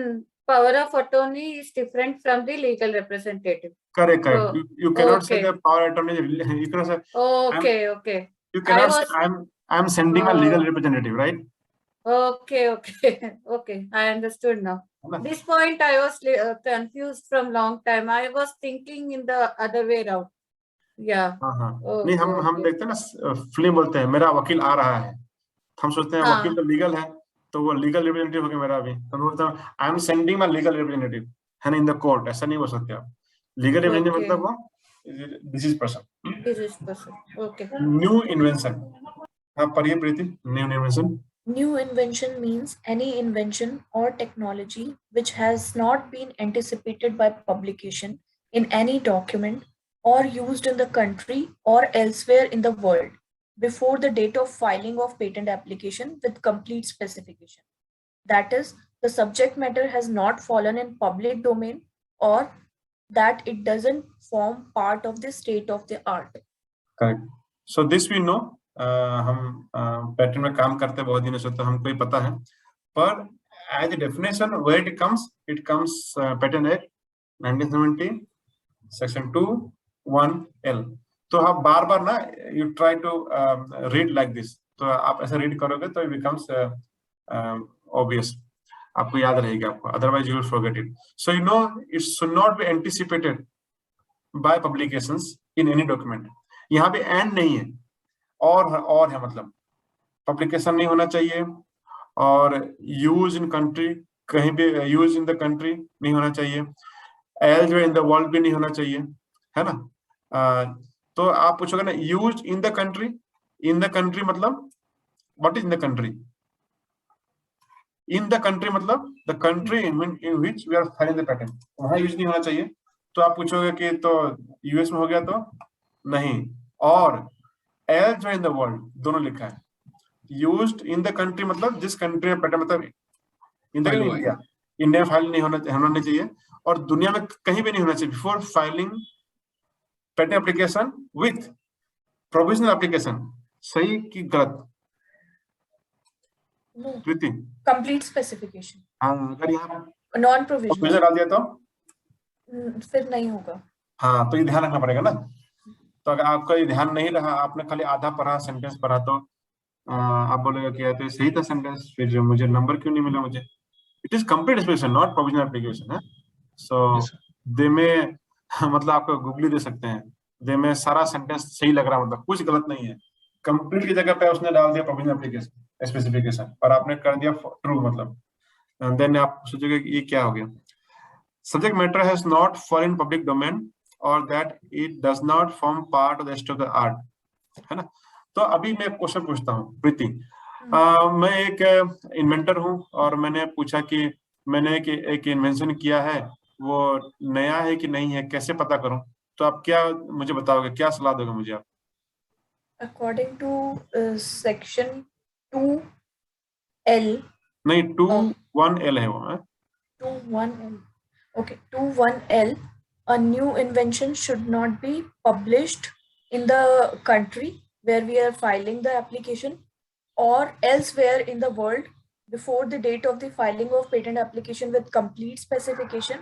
power of attorney is different from the legal representative. Correct. So, You cannot say okay. the power attorney. You cannot say Okay. you cannot I say I'm sending a legal representative, right? Okay. I understood now. This point I was confused from long time. I was thinking in the other way around. Yeah. हाँ. नहीं, हम देखते हैं ना, film बोलते हैं मेरा वकील आ रहा है, हम सोचते हैं वकील तो लीगल है तो वो लीगल रिप्रेजेंटेटिव हो गया मेरा भी, तो बोलते हैं I am sending my legal representative, है ना, इन द कोर्ट. ऐसा नहीं बोल सकते आप. लीगल रिप्रेजेंटेटिव मतलब वो deceased person. Okay. New invention. हाँ, पढ़िए Preeti. New invention. New invention means any invention or technology which has not been anticipated by publication in any document or used in the country or elsewhere in the world before the date of filing of patent application with complete specification. That is, the subject matter has not fallen in public domain or that it doesn't form part of the state of the art. Correct. So this we know. हम pattern में काम करते हैं बहुत दिनों से, तो हमको ही पता है, पर as a definition where it comes patent act 1970 section 2(1)(l). तो आप बार ना you try to read like this, तो आप ऐसा रीड करोगे तो इट बिकम्स ऑब्वियस, आपको याद रहेगा आपको, otherwise you will forget it. So you know it should not be anticipated by publications in any document. यहाँ पे एंड नहीं है, और है, मतलब पब्लिकेशन नहीं होना चाहिए, और यूज इन कंट्री, कहीं भी यूज इन द कंट्री नहीं होना चाहिए, एल्सवेयर इन द वर्ल्ड भी नहीं होना चाहिए, है ना. तो आप पूछोगे ना use in the country. In the country मतलब what is in the country? In the country मतलब the country in which we are filing the patent, वहां यूज नहीं होना चाहिए. तो आप पूछोगे कि तो यूएस में हो गया तो नहीं, और elsewhere in the world दोनों लिखा है. यूज्ड इन द कंट्री मतलब जिस कंट्री में पेटेंट, मतलब इन द इंडिया फाइल नहीं होना चाहिए, और दुनिया में कहीं भी नहीं होना चाहिए before filing patent application with provisional application. सही कि गलत? प्रीति, कंप्लीट स्पेसिफिकेशन. अगर यहाँ नॉन प्रोविजनल डाल दिया तो फिर नहीं होगा. हाँ, तो ये ध्यान रखना पड़ेगा ना. तो अगर आपका ये ध्यान नहीं रहा, आपने खाली आधा पढ़ा, सेंटेंस पढ़ा, तो आप बोलेगा कि तो सही था सेंटेंस, फिर मुझे नंबर क्यों नहीं मिला मुझे? It is complete application, not provisional application है. सो दे में मतलब आपको गूगली दे सकते हैं, दे में सारा सेंटेंस सही लग रहा, मतलब कुछ गलत नहीं है. कंप्लीट की जगह पे उसने डाल दिया प्रोविजनल एप्लीकेशन स्पेसिफिकेशन, और आपने कर दिया ट्रू, मतलब देन आप सोचोगे कि ये क्या हो गया. Subject matter has not fall in public domain or that it does not form part of the rest of the art. है ना। तो अभी मैं क्वेश्चन पूछता हूँ प्रीति, मैं एक इन्वेंटर हूँ और मैंने पूछा कि मैंने एक इन्वेंशन किया है, वो नया है कि नहीं है, कैसे पता करूं? तो आप क्या मुझे बताओगे, क्या सलाह दोगे मुझे आप? According to section 2L. नहीं, 2(1)L है वो, है? 2(1)L. Okay, 2(1)L. A new invention should not be published in the country where we are filing the application or elsewhere in the world before the date of the filing of patent application with complete specification,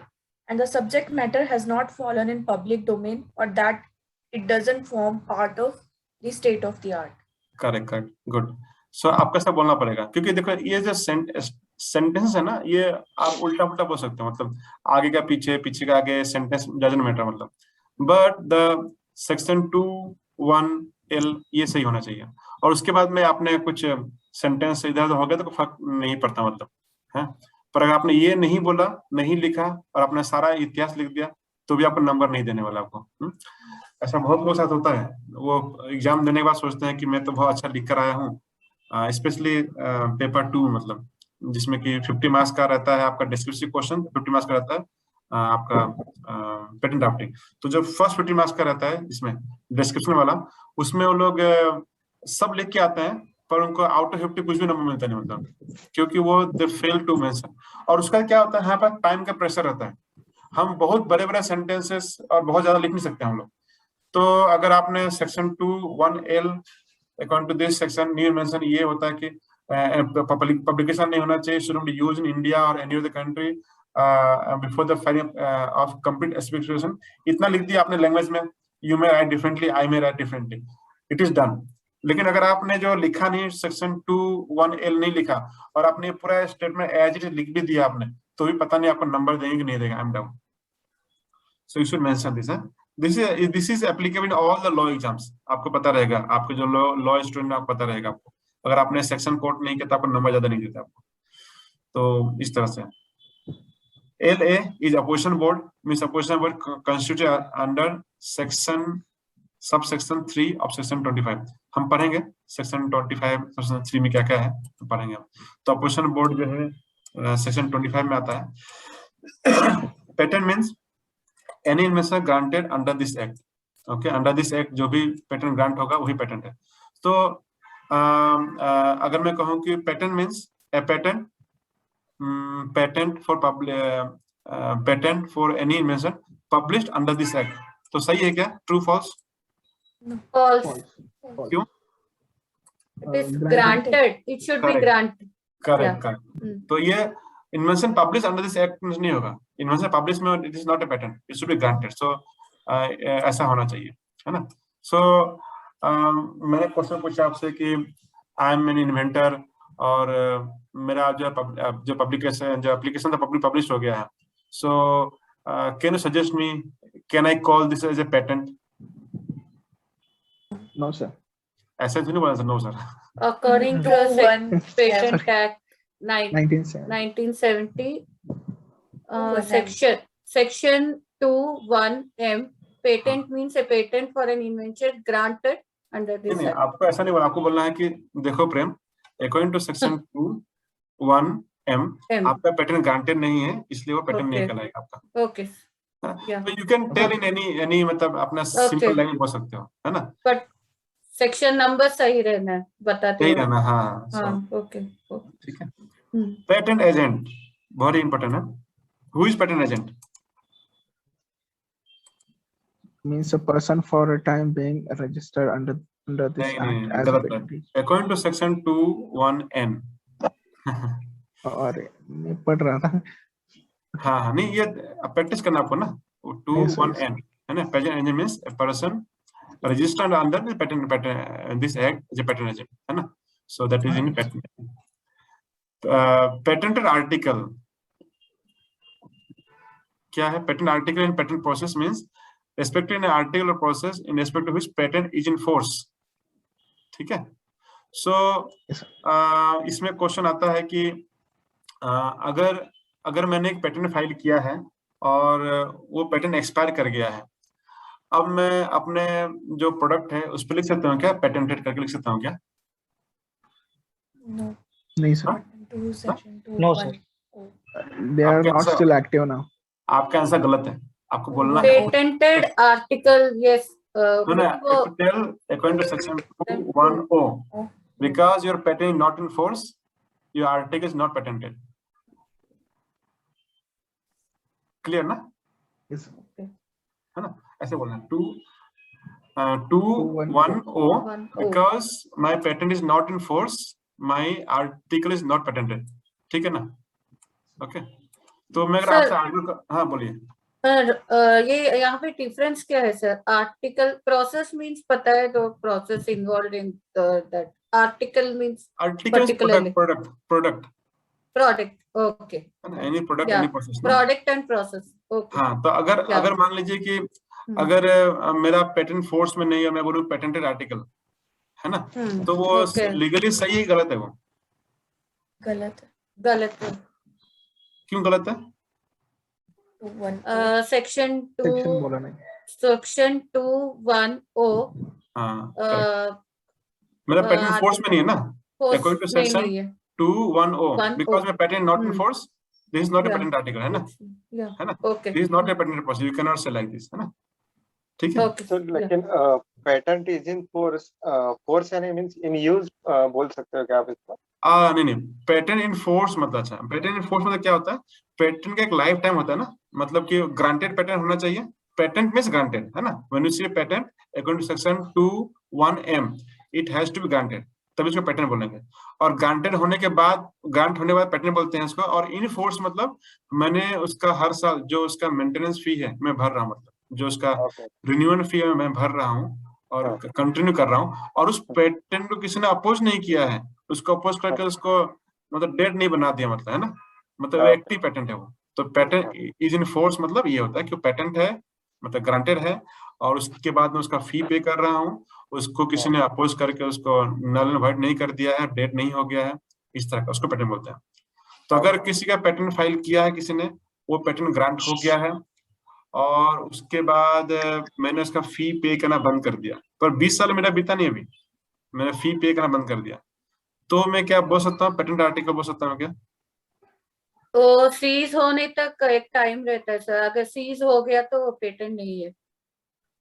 and the subject matter has not fallen in public domain, or that it doesn't form part of the state of the art. Correct correct, good. So आपको ऐसा बोलना पड़ेगा, क्योंकि देखो ये जो sentence है ना, ये आप उल्टा पुल्टा बोल सकते हो, मतलब आगे का पीछे, पीछे का आगे, सेंटेंस डजंट मैटर मतलब, बट द सेक्शन 2(1)L ये सही होना चाहिए। और उसके बाद में आपने कुछ सेंटेंस इधर उधर हो गया तो फर्क नहीं पड़ता मतलब, है। पर अगर आपने ये नहीं बोला, नहीं लिखा और अपना सारा इतिहास लिख दिया तो भी आपको नंबर नहीं देने वाला आपको। ऐसा बहुत लोगों के साथ होता है, वो एग्जाम देने के बाद सोचते हैं कि मैं तो बहुत अच्छा लिख कर आया हूँ, स्पेशली पेपर 2 मतलब, जिसमें कि 50 मार्क्स का रहता है आपका डिस्क्रिप्टिव क्वेश्चन, 50 मार्क्स का रहता है आपका पेटेंट ड्राफ्टिंग। तो जो फर्स्ट 50 मार्क्स का रहता है इसमें डिस्क्रिप्शन वाला, उसमें वो लोग सब लिख के आते हैं, पर उनको आउट ऑफ 50 कुछ भी नंबर मिलता नहीं मतलब, क्योंकि वो दे फेल टू मेंशन। और उसका क्या होता है, यहाँ पर टाइम का प्रेशर रहता है, हम बहुत बड़े बड़े सेंटेंसेस और बहुत ज्यादा लिख नहीं सकते हम लोग। तो अगर आपने section 2(1)L according to this section new invention, ये होता है कि पब्लिकेशन नहीं होना चाहिए, should not be used in India or any other country before the filing of complete specification. इतना लिख दिया आपने लैंग्वेज में, you may write differently, I may write differently, it is done. लेकिन अगर आपने जो लिखा नहीं, सेक्शन 2(1)L नहीं लिखा और आपने पूरा स्टेटमेंट एज इट इज लिख भी दिया आपने, तो भी पता नहीं आपको नंबर देंगे कि नहीं देगा, I am doubt. So you should mention this. This is applicable in all the law exams, आपको पता रहेगा, आपके जो लॉ स्टूडेंट आपको पता रहेगा आपको। अगर आपने सेक्शन कोट नहीं किया तो आपको नंबर ज्यादा नहीं देता आपको। तो इस तरह से LA is opposition board, means opposition board constituted under section subsection 3 of section 25। हम पढ़ेंगे सेक्शन 25 सेक्शन 3 में क्या क्या है, तो पढ़ेंगे हम। तो ऑपोजिशन बोर्ड जो है सेक्शन 25 में आता है। Patent means any invention granted under this act. Okay, under this act जो भी पेटेंट ग्रांट होगा वही पेटेंट है। तो अगर मैं कहूँ कि patent means a patent, patent for any invention published under this act, तो सही है क्या, ट्रू फॉल्स? False. क्यों? It is granted. It should be granted. Correct correct. तो ये invention publish under this act नहीं होगा, इन्वेंशन पब्लिश में it is not a patent, it should be granted. So ऐसा होना चाहिए, है ना। सो मैंने क्वेश्चन पूछा आपसे कि आई एम एन इन्वेंटर और मेरा जो पब्लिकेशन, जो एप्लीकेशन था पब्लिश हो गया है। So can you suggest me, can I call this as a patent? No, sir. ऐसे तो नहीं बोला sir, no sir. According to Patent Act 1970. 1970, section 2(1)M, patent means a patent for an invention granted under this नहीं, act. आपको ऐसा नहीं बोला, आपको बोलना है कि देखो प्रेम, अकॉर्डिंग टू सेक्शन 2(1)M आपका पेटेंट ग्रांटेड नहीं है, इसलिए वो पेटेंट नहीं कहलाएगा आपका। Okay. Yeah. तो you can tell in any मतलब अपना सिंपल लैंग्वेज बोल सकते हो, है ना। But section number सही रहना है, बताते सही हो। रहना, हाँ। हाँ, okay. ठीक है। पेटेंट एजेंट बहुत इंपॉर्टेंट है। Who is patent agent? Means a person for a time being registered under this act as a patent. According to section 2(1)N। और मैं पढ़ रहा था। हाँ, नहीं ये प्रैक्टिस करना आपको ना, 2(1)N है ना। Patent agent means a person registered under the patent this act as a patent agent, है ना। So that is in patent। patented article क्या है? patent article in patent process means respecting an article or process in respect to which patent is in force। ठीक है। So इसमें question आता है कि अगर मैंने एक पेटेंट फाइल किया है और वो पेटेंट एक्सपायर कर गया है, अब मैं अपने जो प्रोडक्ट है उस पर लिख सकता हूँ क्या, पेटेंटेड करके लिख सकता हूँ क्या? No. नहीं sir, To section 2 No, 1. sir. they are आपका not answer still active now. आपका आंसर गलत है, आपको बोलना है patented article, yes, according to section 210, because your patent is not in force, your article is not patented. Clear ना? Yes. है ना, ऐसे बोलना है 210, because my patent is not in force, my article is not patented. ठीक है ना? Okay, तो मैं अगर Sir, आपसे आर्टिकल, हाँ बोलिए। सर ये यहाँ पे डिफरेंस क्या है सर? आर्टिकल प्रोसेस मींस पता है, तो process involve in that, article means article product product, okay, any product any process ना। Product and process, okay. हाँ, तो अगर मान लीजिए कि अगर मेरा पेटेंट फोर्स में नहीं है, मैं बोलूँ पेटेंटेड आर्टिकल है ना, तो वो लीगली सही है गलत है? वो गलत है। क्यों गलत है? सेक्शन बोला नहीं, सेक्शन 210, हाँ, मेरा पेटेंट फोर्स में नहीं है ना, according to section 210, because my patent not in force, this is not a patent article, है ना, है ना, this is not a patent process, you can not say like this, है ना, ठीक है। तो लेकिन patent is in force, force यानी मींस इन यूज बोल सकते हो क्या आप इसको? नहीं, पेटेंट इन फोर्स मतलब, अच्छा, पेटेंट इन फोर्स मतलब क्या होता है? पेटेंट का एक लाइफ टाइम होता है ना, मतलब कि ग्रांटेड पेटेंट होना चाहिए, पेटेंट मींस ग्रांटेड, है ना, when you see patent according to section 210M it has to be granted, तभी इसको पेटेंट बोलेंगे। और ग्रांटेड होने के बाद, ग्रांट होने के बाद पेटेंट बोलते हैं इसको। और इन फोर्स मतलब मैंने उसका हर साल जो उसका मेंटेनेंस फी है मैं भर रहा हूँ, मतलब जो उसका रिन्यूअल फी है मैं भर रहा हूँ और कंटिन्यू कर रहा हूँ, और उस पेटेंट को किसी ने अपोज नहीं किया है, उसको अपोज करके उसको मतलब डेट नहीं बना दिया, मतलब, है ना, मतलब एक्टिव पेटेंट है वो। तो पेटेंट इज इन फोर्स मतलब ये होता है कि पेटेंट है, मतलब ग्रांटेड है, और उसके बाद में उसका फी पे कर रहा हूँ, उसको किसी ने अपोज करके उसको नल एंड वॉइड नहीं कर दिया है, डेट नहीं हो गया है, इस तरह का उसको पेटेंट बोलते हैं। तो अगर किसी का पेटेंट फाइल किया है किसी ने, वो पेटेंट ग्रांट हो गया है, और उसके बाद मैंने उसका फी पे करना बंद कर दिया, पर 20 साल मेरा बीता नहीं, अभी मैंने फी पे करना बंद कर दिया, तो मैं क्या बोल सकता हूँ, पेटेंट आर्टिकल बोल सकता हूँ क्या? तो सीज होने तक एक टाइम रहता है सर, अगर सीज हो गया तो पेटेंट नहीं है।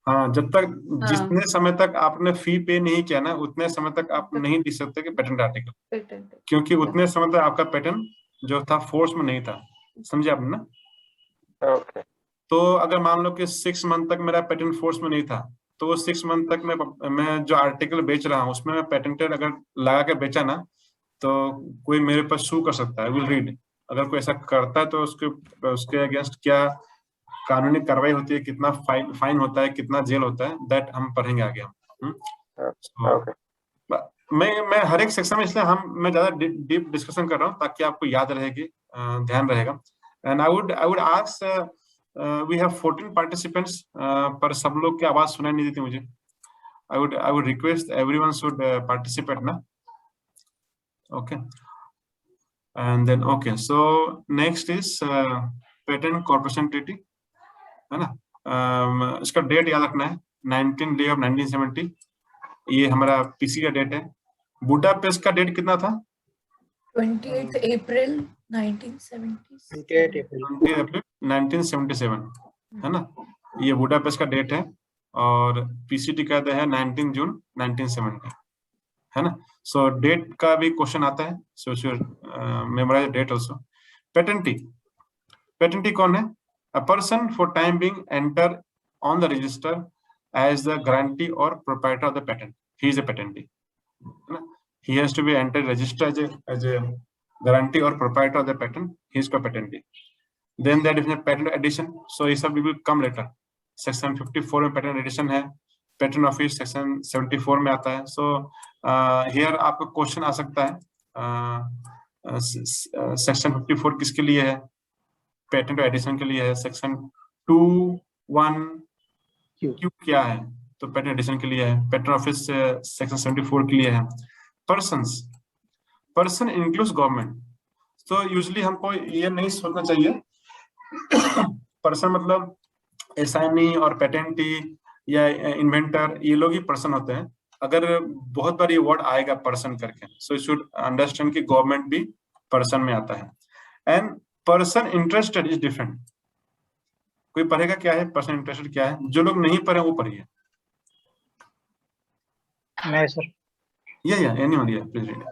हाँ, जब तक जितने समय तक आपने फी पे नहीं किया ना, उतने समय तक आप नहीं लिख सकते कि पेटेंट आर्टिकल, क्योंकि उतने समय तक आपका पेटेंट जो था फोर्स में नहीं था, समझे आपने ना? ओके। तो अगर मान लो कि 6 मंथ तक मेरा पेटेंट फोर्स में नहीं था, तो वो 6 मंथ तक मैं जो आर्टिकल बेच रहा हूँ उसमें मैं पेटेंटेड अगर लगा के बेचा ना, तो कोई मेरे पर सू कर सकता है, विल रीड। अगर कोई ऐसा करता है तो उसके अगेंस्ट क्या कानूनी कार्रवाई होती है, कितना फाइन होता है, कितना जेल होता है, दैट हम पढ़ेंगे आगे हम। मैं हर एक सेक्शन में, इसलिए मैं ज्यादा डीप डिस्कशन कर रहा हूँ ताकि आपको याद रहेगी, ध्यान रहेगा। And I would ask, we have 14 participants, पर सब लोग की आवाज सुनाई नहीं देती मुझे। I would request everyone should participate ना, okay. And then okay, so next is patent corporation treaty, है ना। इसका डेट याद रखना है, 19 डे ऑफ 1970, ये हमारा पीसी का डेट है। बुडापेस्ट का डेट कितना था? 28 अप्रैल 1977, 20 अप्रैल 1977, है ना, ये बुडापेस्ट का डेट है। और पीसीटी का है 19 जून 1970, है ना। सो डेट का भी क्वेश्चन आता है, सो मेमोराइज डेट आल्सो। पेटेंटी कौन है? A person for time being enter on the register as the grantee or proprietor of the patent. He is a patentee. He has to be entered register as a grantee or proprietor of the patent. He is called patentee. Then there is a patent edition. So ये सब will come later. Section 54 में patent edition है. Patent office section 74 में आता है. So here आपका question आ सकता है, section 54 किसके लिए है? पेटेंट एडिशन के लिए है। सेक्शन 2(1)Q क्या है? तो पेटेंट एडिशन के लिए है। पेटेंट ऑफिस सेक्शन 74 के लिए है। Person includes government. तो यूजुअली हमको ये नहीं सोचना चाहिए पर्सन मतलब असाइनी और पेटेंटी या इन्वेंटर, ये लोग ही पर्सन होते हैं। अगर बहुत बार ये वर्ड आएगा पर्सन करके, सो यू शुड अंडरस्टैंड कि गवर्नमेंट भी पर्सन में आता है। And person interested is different. कोई पढ़ेगा क्या है पर्सन इंटरेस्टेड क्या है? जो लोग नहीं पढ़े वो पढ़िए। मैं सर या एनीवन, या please read.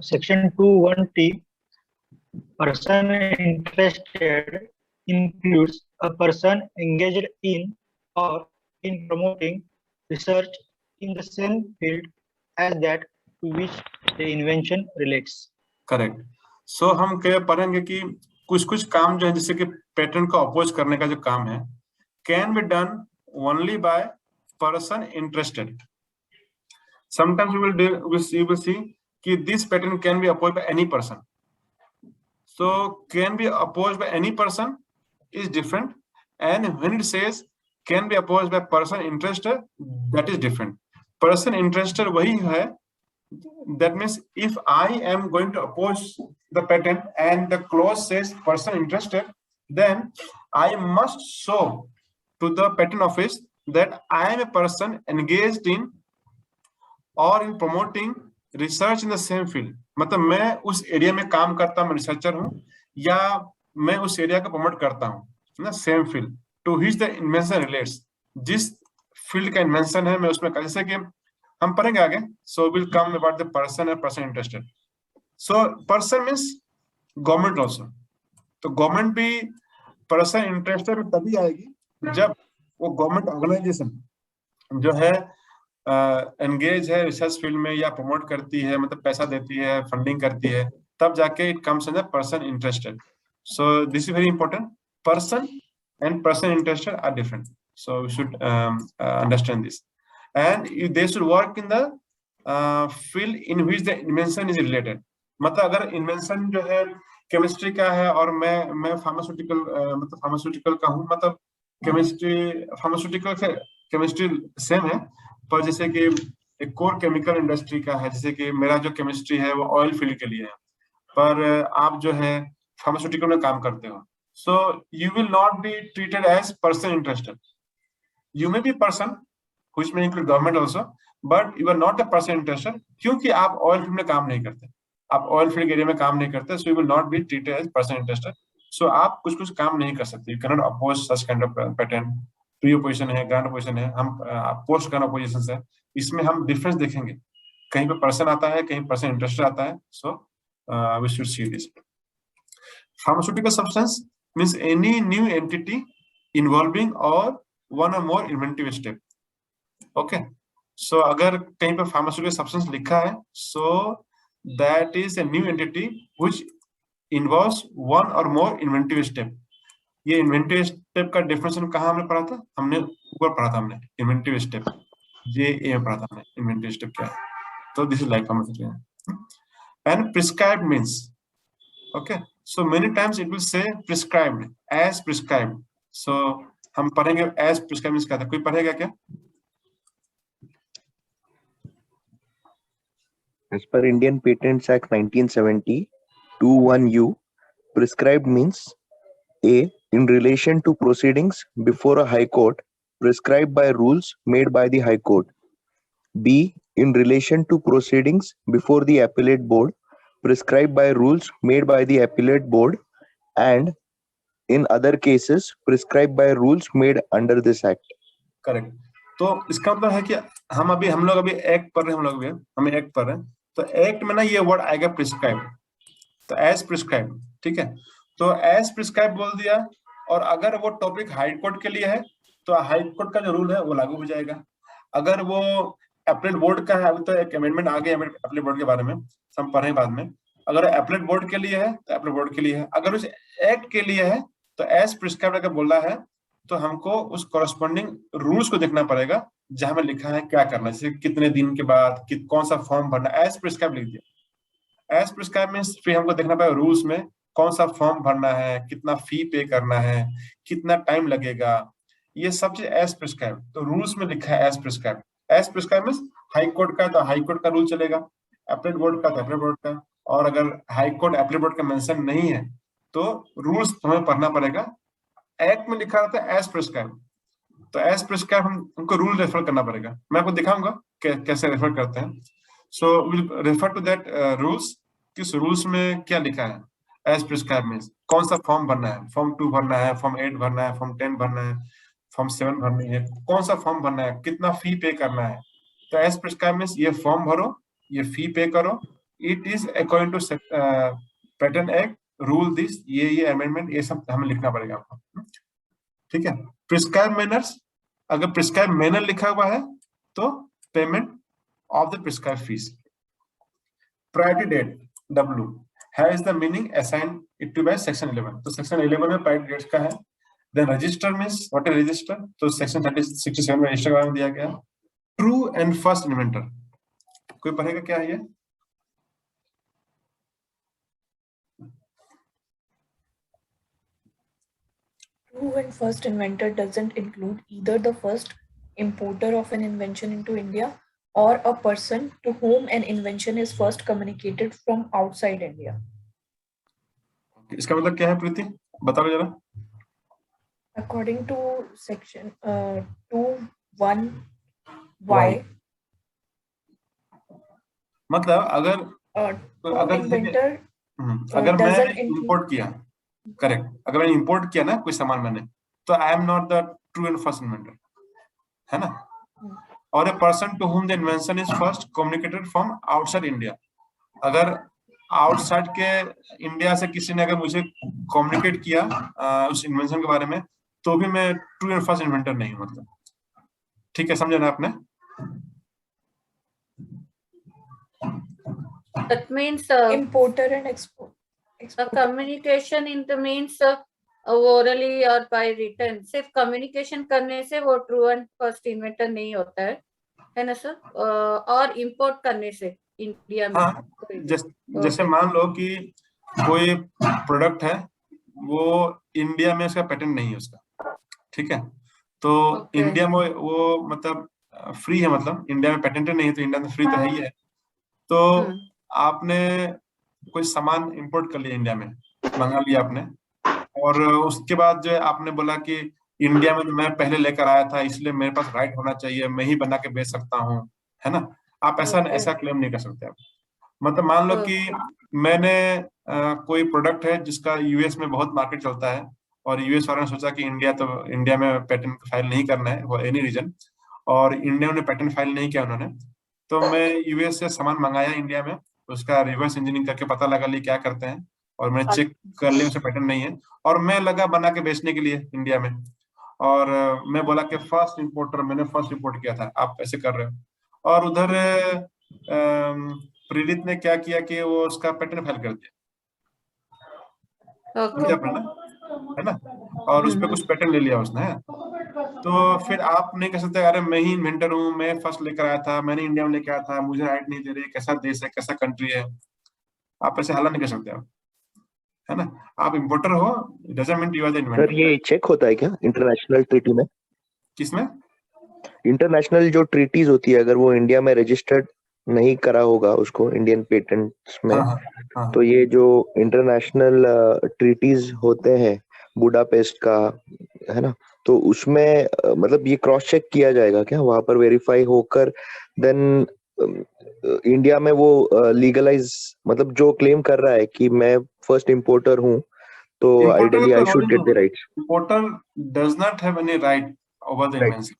section 21T, person interested includes a person engaged in or in promoting research in the same field as that to which the invention relates. Correct. So हम क्या पढ़ेंगे कि कुछ कुछ काम जो है, जैसे कि पेटेंट को अपोज करने का जो काम है, can be done only by person interested. Sometimes you will see कि this patent can be opposed by any person. So can be opposed by any person is different, and when it says can be opposed by person interested, that is different. Person interested वही है, that means if I am going to oppose the patent and the clause says person interested, then I must show to the patent office that I am a person engaged in or in promoting research in the same field. मतलब मैं उस area में काम करता हूँ, मैं researcher हूँ, या मैं उस एरिया को प्रमोट करता हूँ ना, same field to which the invention relates. जिस फील्ड का इन्वेंशन है मैं उसमें, जैसे कि हम पढ़ेंगे आगे, so will come about the person and person interested. So person means government also. तो गवर्नमेंट भी पर्सन इंटरेस्टेड तभी आएगी जब वो गवर्नमेंट ऑर्गेनाइजेशन जो है एंगेज है रिसर्च फील्ड में या प्रमोट करती है, मतलब पैसा देती है, फंडिंग करती है, तब जाके it comes in the person interested. So this is very important. Person and person interested are different, so we should understand this. And they should work in the field in which the invention is related. मतलब अगर invention जो है chemistry का है और मैं pharmaceutical मतलब pharmaceutical का हूँ, मतलब केमिस्ट्री फार्मास्यूटिकल से केमिस्ट्री सेम है, पर जैसे कि एक कोर केमिकल इंडस्ट्री का है, जैसे कि मेरा जो केमिस्ट्री है वो ऑयल फील्ड के लिए है, पर आप जो है फार्मास्यूटिकल में काम करते हो, so you will not be treated as person interested. You may be person which may include government also, but you are not a person interested, क्योंकि आप ऑयल फील्ड में काम नहीं करते, आप ऑयल फील्ड एरिया में काम नहीं करते, so you will not be treated as person interested. So आप कुछ कुछ काम नहीं कर सकते, you can not oppose such kind of patent. Pre position है, ग्रांट पोजीशन है, हम पोस्ट ग्रांट पोजीशन है, इसमें हम डिफरेंस देखेंगे, कहीं पे पर्सन आता है, कहीं पर्सन इंटरेस्टेड आता है। So we should see this. Pharmaceutical substance means any new entity involving और वन और more inventive step. Okay, so अगर कहीं पे फार्मास्यूटिकल सब्सटेंस लिखा है, so that is a new entity which involves one और मोर इन्वेंटिव स्टेप। ये inventive step का डेफिनेशन कहाँ हमने पढ़ा था? हमने ऊपर पढ़ा था, हमने इन्वेंटिव स्टेप JA में पढ़ा था हमने, इन्वेंटिव स्टेप क्या है। तो this is like pharmaceutical. And prescribed means, okay, so many times it will say prescribed, as prescribed. So हम पढ़ेंगे एज प्रिस्क्राइब्ड मींस क्या था, कोई पढ़ेगा क्या? As per Indian Patents Act 1970, 21U, prescribed means A. In relation to proceedings before a high court prescribed by rules made by the high court. B. In relation to proceedings before the appellate board prescribed by rules made by the appellate board, and in other cases prescribed by rules made under this act. Correct. तो इसका मतलब है कि हम लोग अभी act पढ़ रहे हैं, हम एक्ट पढ़ रहे हैं, तो एक्ट में ना ये वर्ड आएगा प्रिस्क्राइब, तो एज प्रिस्क्राइब, ठीक है। तो एज प्रिस्क्राइब बोल दिया, और अगर वो टॉपिक हाई कोर्ट के लिए है तो हाई कोर्ट का जो रूल है वो लागू हो जाएगा। अगर वो एपलेट बोर्ड का है, अभी तो एक अमेंडमेंट आ गया एपलेट बोर्ड के बारे में, हम पढ़ें बाद में। अगर एपलेट बोर्ड के लिए है तो एपलेट बोर्ड के लिए है, अगर उस एक्ट के लिए है तो एज प्रिस्क्राइब अगर बोल रहा है तो हमको उस कॉरेस्पॉन्डिंग रूल्स को देखना पड़ेगा जहां में लिखा है क्या करना है, जैसे कितने दिन के बाद कौन सा फॉर्म भरना, एज प्रिस्क्राइब लिख दिया। एज प्रिस्क्राइब मींस फिर हमको देखना पड़ेगा रूल्स में कौन सा फॉर्म भरना है, कितना फी पे करना है, कितना टाइम लगेगा, ये सब चीज एज प्रिस्क्राइब। तो रूल्स में लिखा है as prescribe. As prescribe means high court का तो हाई कोर्ट का रूल चलेगा, एपलेट बोर्ड का तो एपलेट बोर्ड का, और अगर हाई कोर्ट एपलेट बोर्ड का मेंशन नहीं है तो रूल्स हमें पढ़ना पड़ेगा एक्ट में लिखा रहता है एज प्रिस्क्राइब, तो एज प्रिस्क्राइब हम उनको रूल रेफर करना पड़ेगा। मैं आपको दिखाऊंगा कैसे रेफर करते हैं। So will refer to that rules, किस रूल्स में क्या लिखा है। एज प्रिस्क्राइब मींस कौन सा फॉर्म भरना है, फॉर्म 2 भरना है, फॉर्म 8 भरना है, फॉर्म 10 भरना है, फॉर्म 7 भरनी है, कौन सा फॉर्म भरना है, कितना फी पे करना है। तो एज प्रिस्क्राइब मींस ये फॉर्म भरो, ये फी पे करो, it is according to patent act rule this, ये अमेंडमेंट, ये सब हमें लिखना पड़ेगा आपको। ठीक है। प्रिस्क्राइब मैनर्स, अगर प्रिस्क्राइब मैनर लिखा हुआ है तो payment of the prescribe fees. Priority date W has the meaning assigned it to by section 11, तो section 11 में प्रायोरिटी डेट्स का है। then register means what is register, तो section 67 में रजिस्टर के बारे में दिया गया। ट्रू एंड फर्स्ट इन्वेंटर, कोई पढ़ेगा क्या है ये? True and first inventor doesn't include either the first importer of an invention into India or a person to whom an invention is first communicated from outside India. इसका मतलब क्या है प्रीति, बताओ जरा। According to section 2(1)(y), मतलब अगर inventor अगर मैं doesn't include, इंपोर्ट किया, करेक्ट, अगर मैंने इंपोर्ट किया ना कोई सामान मैंने, तो I am not the true and first inventor, है ना। और a person to whom the invention is first communicated from outside India, अगर आउटसाइड के इंडिया से किसी ने अगर मुझे कम्युनिकेट किया उस इन्वेंशन के बारे में, तो भी मैं ट्रू एंड फर्स्ट इन्वेंटर नहीं हूं, मतलब। ठीक है, समझे ना आपने? That means importer and exporter. communication in the means orally or by written, सिर्फ communication करने से वो true and first inventor नहीं होता है ना सर? और import करने से इंडिया में। हाँ, जैसे मान लो कि कोई प्रोडक्ट है, वो इंडिया में उसका पेटेंट नहीं है उसका, ठीक है, तो इंडिया में वो मतलब फ्री है, मतलब इंडिया में पेटेंट नहीं है तो इंडिया में फ्री तो है ही है। तो आपने कोई सामान इंपोर्ट कर लिया, इंडिया में मंगा लिया आपने, और उसके बाद जो है आपने बोला कि इंडिया में मैं पहले लेकर आया था इसलिए मेरे पास राइट होना चाहिए, मैं ही बना के बेच सकता हूँ, है ना। आप ऐसा क्लेम नहीं कर सकते आप। मतलब मान लो कि मैंने कोई प्रोडक्ट है जिसका यूएस में बहुत मार्केट चलता है, और यूएस वालों ने सोचा कि इंडिया में पेटेंट फाइल नहीं करना है फॉर एनी रीजन, और इंडिया में पेटेंट फाइल नहीं किया उन्होंने, तो मैं यूएस से सामान मंगाया इंडिया में, उसका रिवर्स इंजीनियरिंग करके पता लगा ली क्या करते हैं, और मैंने चेक कर लिया उसमें पेटेंट नहीं है, और मैं लगा बना के बेचने के लिए इंडिया में, और मैं बोला कि फर्स्ट इंपोर्टर, मैंने फर्स्ट इंपोर्ट किया था, आप ऐसे कर रहे हो। और उधर प्रेरित ने क्या किया कि वो उसका पेटेंट फाइल कर दिया, है ना, और उस पर कुछ पेटेंट ले लिया उसने, तो फिर आप नहीं कह सकते अरे मैं ही इन्वेंटर हूँ, मैं फर्स्ट लेकर आया था, मैंने इंडिया में लेकर आया था, मुझे राइट नहीं दे रहे, कैसा देश है, कैसा कंट्री है, आप ऐसे हल्ला नहीं कर सकते आप, है ना। आप इंपोर्टर हो, doesn't mean you are the inventor. Sir ये चेक होता है क्या इंटरनेशनल ट्रीटी में? किसमें? इंटरनेशनल जो ट्रीटीज होती है, अगर वो इंडिया में रजिस्टर्ड नहीं करा होगा उसको इंडियन पेटेंट्स में, हाँ। तो ये जो इंटरनेशनल ट्रीटीज होते हैं बुडापेस्ट का, है ना, तो उसमें मतलब ये क्रॉस चेक किया जाएगा क्या वहां पर, वेरीफाई होकर देन इंडिया में वो लीगलाइज, मतलब जो क्लेम कर रहा है कि मैं फर्स्ट इंपोर्टर हूँ, तो ideally I should get the rights. Importer does not have any right over the invention.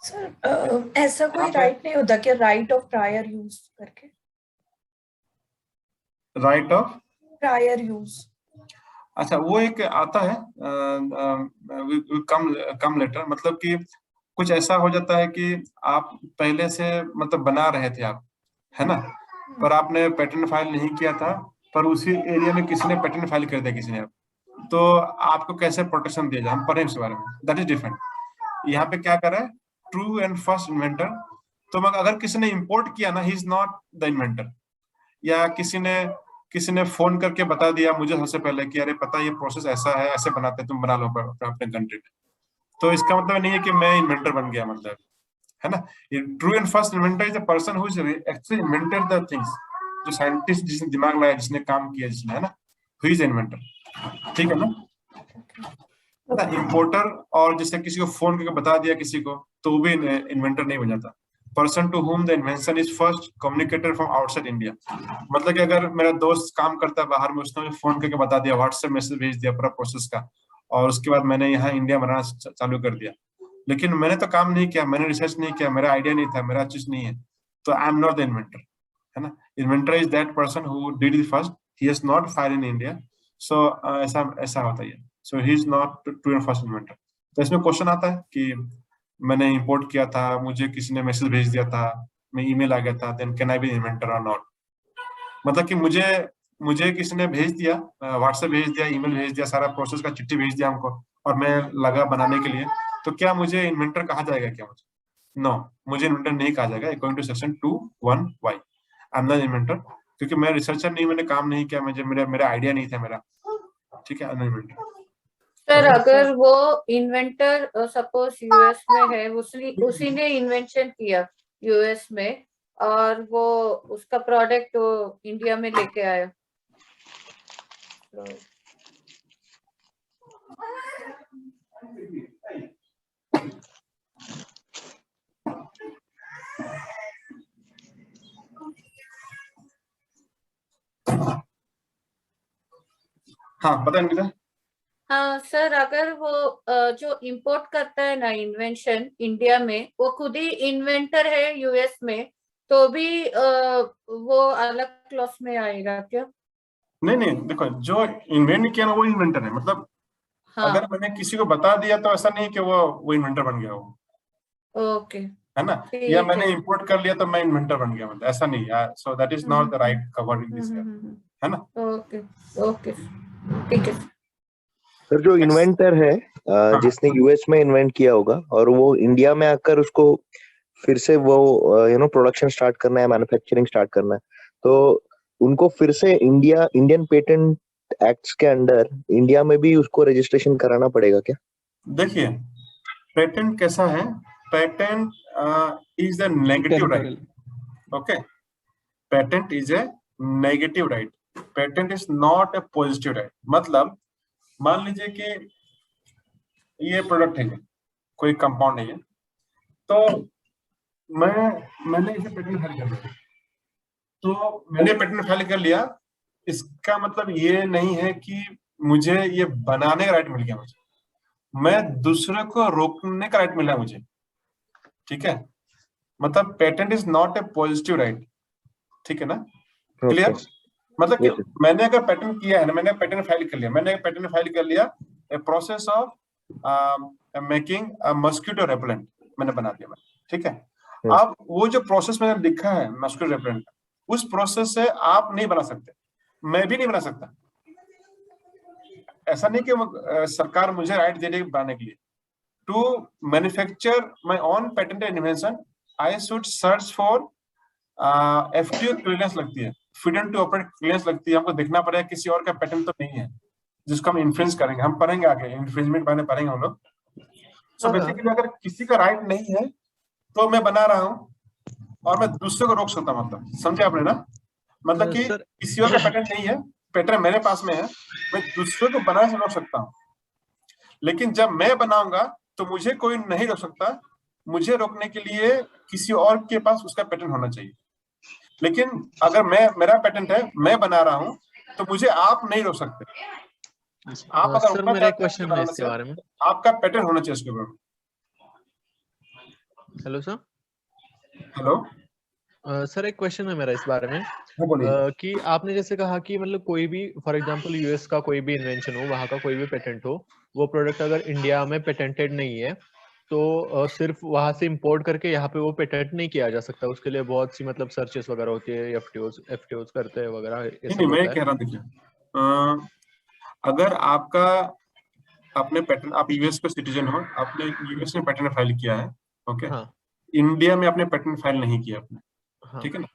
Sir ऐसा कोई राइट नहीं होता क्या, राइट ऑफ प्रायर यूज करके? राइट ऑफ प्रायर यूज, अच्छा, वो एक आता है कम लेटर, मतलब कि कुछ ऐसा हो जाता है कि आप पहले से मतलब बना रहे थे आप, है ना, पर आपने पेटेंट फाइल नहीं किया था, पर उसी एरिया में किसी ने पेटेंट फाइल कर दिया किसी ने, तो आपको कैसे प्रोटेक्शन दिया जाए, हम पढ़े इस बारे में, दैट इज डिफरेंट। यहाँ पे क्या कर रहा है, ट्रू एंड फर्स्ट इन्वेंटर, तो अगर किसी ने इंपोर्ट किया ना, ही इज नॉट द इन्वेंटर, या किसी ने फोन करके बता दिया मुझे सबसे पहले कि अरे पता ये प्रोसेस ऐसा है, ऐसे बनाते हैं, तुम बना लो अपने कंट्री में, तो इसका मतलब नहीं है कि मैं इन्वेंटर बन गया, मतलब, है ना। True and first inventor is a person who is actually invented the things, जो साइंटिस्ट जिसने दिमाग लगाया, जिसने काम किया, जिसने, है ना, हु इज इन्वेंटर, ठीक है ना। इंपोर्टर और जैसे किसी को फोन करके बता दिया किसी को, तो वो भी इन्वेंटर नहीं बन जाता। Person to whom the invention is first communicated from outside India. मतलब कि अगर मेरा दोस्त काम करता है बाहर में, उसने मुझे फोन करके बता दिया, व्हाट्सएप मैसेज भेज दिया पूरा प्रोसेस का, और उसके बाद मैंने यहाँ इंडिया बनाना चालू कर दिया, लेकिन मैंने तो काम नहीं किया, मैंने रिसर्च नहीं किया, मेरा आइडिया नहीं था, मेरा चीज नहीं है, तो I am not the inventor, है ना। Inventor is that person who did it first, he has not file in India, so ऐसा होता है। So he is not to first inventor. तो इसमें क्वेश्चन आता है कि मैंने इंपोर्ट किया था, मुझे किसी ने मैसेज भेज दिया था, मैं ईमेल आ गया था, then can I be inventor और नॉट। मतलब कि मुझे किसी ने भेज दिया, व्हाट्सएप भेज दिया, ईमेल भेज दिया, सारा प्रोसेस का चिट्ठी भेज दिया हमको, और मैं लगा बनाने के लिए, तो क्या मुझे इन्वेंटर कहा जाएगा क्या? मुझे नो, मुझे इन्वेंटर नहीं कहा जाएगा according to section 2(1)(y). I am not inventor, क्योंकि मैं रिसर्चर नहीं, मैंने काम नहीं किया, मुझे मेरा आइडिया नहीं था मेरा, ठीक है, आई एम नॉट इन्वेंटर। सर अगर वो इन्वेंटर सपोज यूएस में है, उसी ने इन्वेंशन किया यूएस में, और वो उसका प्रोडक्ट इंडिया में लेके आया, तो हाँ बताएं मुझे। हाँ सर, अगर वो जो इंपोर्ट करता है ना इन्वेंशन इंडिया में, वो खुद ही इन्वेंटर है यूएस में, तो भी वो अलग क्लॉज में आएगा क्या? नहीं, देखो, जो इन्वेंट किया ना वो इन्वेंटर है। मतलब हाँ, अगर मैंने किसी को बता दिया तो ऐसा नहीं कि वो इन्वेंटर बन गया हो, ओके, है ना, या ठीक मैंने है। इंपोर्ट कर लिया तो मैं इन्वेंटर बन गया, मतलब ऐसा नहीं है। So that is not the right covered in this, है ना। ओके ओके, ठीक है। सर जो इन्वेंटर है जिसने यूएस में इन्वेंट किया होगा और वो इंडिया में आकर उसको फिर से वो प्रोडक्शन स्टार्ट करना है, मैन्युफैक्चरिंग स्टार्ट करना है, तो उनको फिर से इंडियन पेटेंट एक्ट्स के अंडर इंडिया में भी उसको रजिस्ट्रेशन कराना पड़ेगा क्या? देखिए, पेटेंट कैसा है, patent is the negative right, okay, patent is a negative right, patent is not A positive right. मतलब मान लीजिए कि ये प्रोडक्ट है, कोई कंपाउंड है, तो मैंने इसे पेटेंट फाइल कर लिया, तो मैंने पेटेंट फाइल कर लिया, इसका मतलब ये नहीं है कि मुझे ये बनाने का राइट मिल गया, मैं दूसरे को रोकने का राइट मिला मुझे, ठीक है। मतलब patent is not A positive right, ठीक है ना, क्लियर? मतलब कि मैंने अगर पेटेंट किया है ना, मैंने पेटेंट फाइल कर लिया, a process of making a mosquito repellent मैंने बना दिया, ठीक है। अब वो जो प्रोसेस मैंने लिखा है मस्किटो रेपेलेंट, उस प्रोसेस से आप नहीं बना सकते, मैं भी नहीं बना सकता। ऐसा नहीं कि सरकार मुझे राइट दे रही है बनाने के लिए। To manufacture my own patented invention I should search for FTO clearance लगती है, फ्रीडम टू ऑपरेट क्लियरेंस लगती है। हमको देखना पड़ेगा किसी और का पेटेंट तो नहीं है जिसको हम इन्फ्रिंज करेंगे। हम पढ़ेंगे आगे, इन्फ्रिंजमेंट बारे में पढ़ेंगे हम लोग। सो बेसिकली अगर किसी का राइट नहीं है तो मैं बना रहा हूँ और मैं दूसरे को रोक सकता हूँ, मतलब समझे आपने ना। मतलब कि किसी और का पेटेंट नहीं है, पेटेंट मेरे पास में है, मैं दूसरे को बनाने से रोक सकता हूँ, लेकिन जब मैं बनाऊंगा तो मुझे कोई नहीं रोक सकता। मुझे रोकने के लिए किसी और के पास उसका पेटेंट होना चाहिए, लेकिन अगर मेरा पेटेंट है, मैं बना रहा हूँ, तो मुझे आप नहीं रोक सकते। आप अगर सर मेरा एक क्वेश्चन है इसके बारे में, आपका पेटेंट होना चाहिए उसके ऊपर। Hello sir. हेलो सर एक क्वेश्चन है मेरा इस बारे में, कि आपने जैसे कहा कि मतलब कोई भी फॉर एग्जांपल यूएस का कोई भी इन्वेंशन हो, वहां का कोई भी पेटेंट हो, वो प्रोडक्ट अगर इंडिया में पेटेंटेड नहीं है तो सिर्फ वहां से इंपोर्ट करके यहाँ पे वो पेटेंट नहीं किया जा सकता, उसके लिए बहुत सी मतलब सर्चेस वगैरह होती है, एफटीओज करते हैं वगैरह, नहीं, मैं कह रहा हूँ, देखिए, अगर आपने पेटेंट, आप यूएस के सिटीजन हो, आपने यूएस में पेटेंट फाइल किया है, ओके, इंडिया में आपने पेटेंट फाइल नहीं किया आपने, ठीक है ना,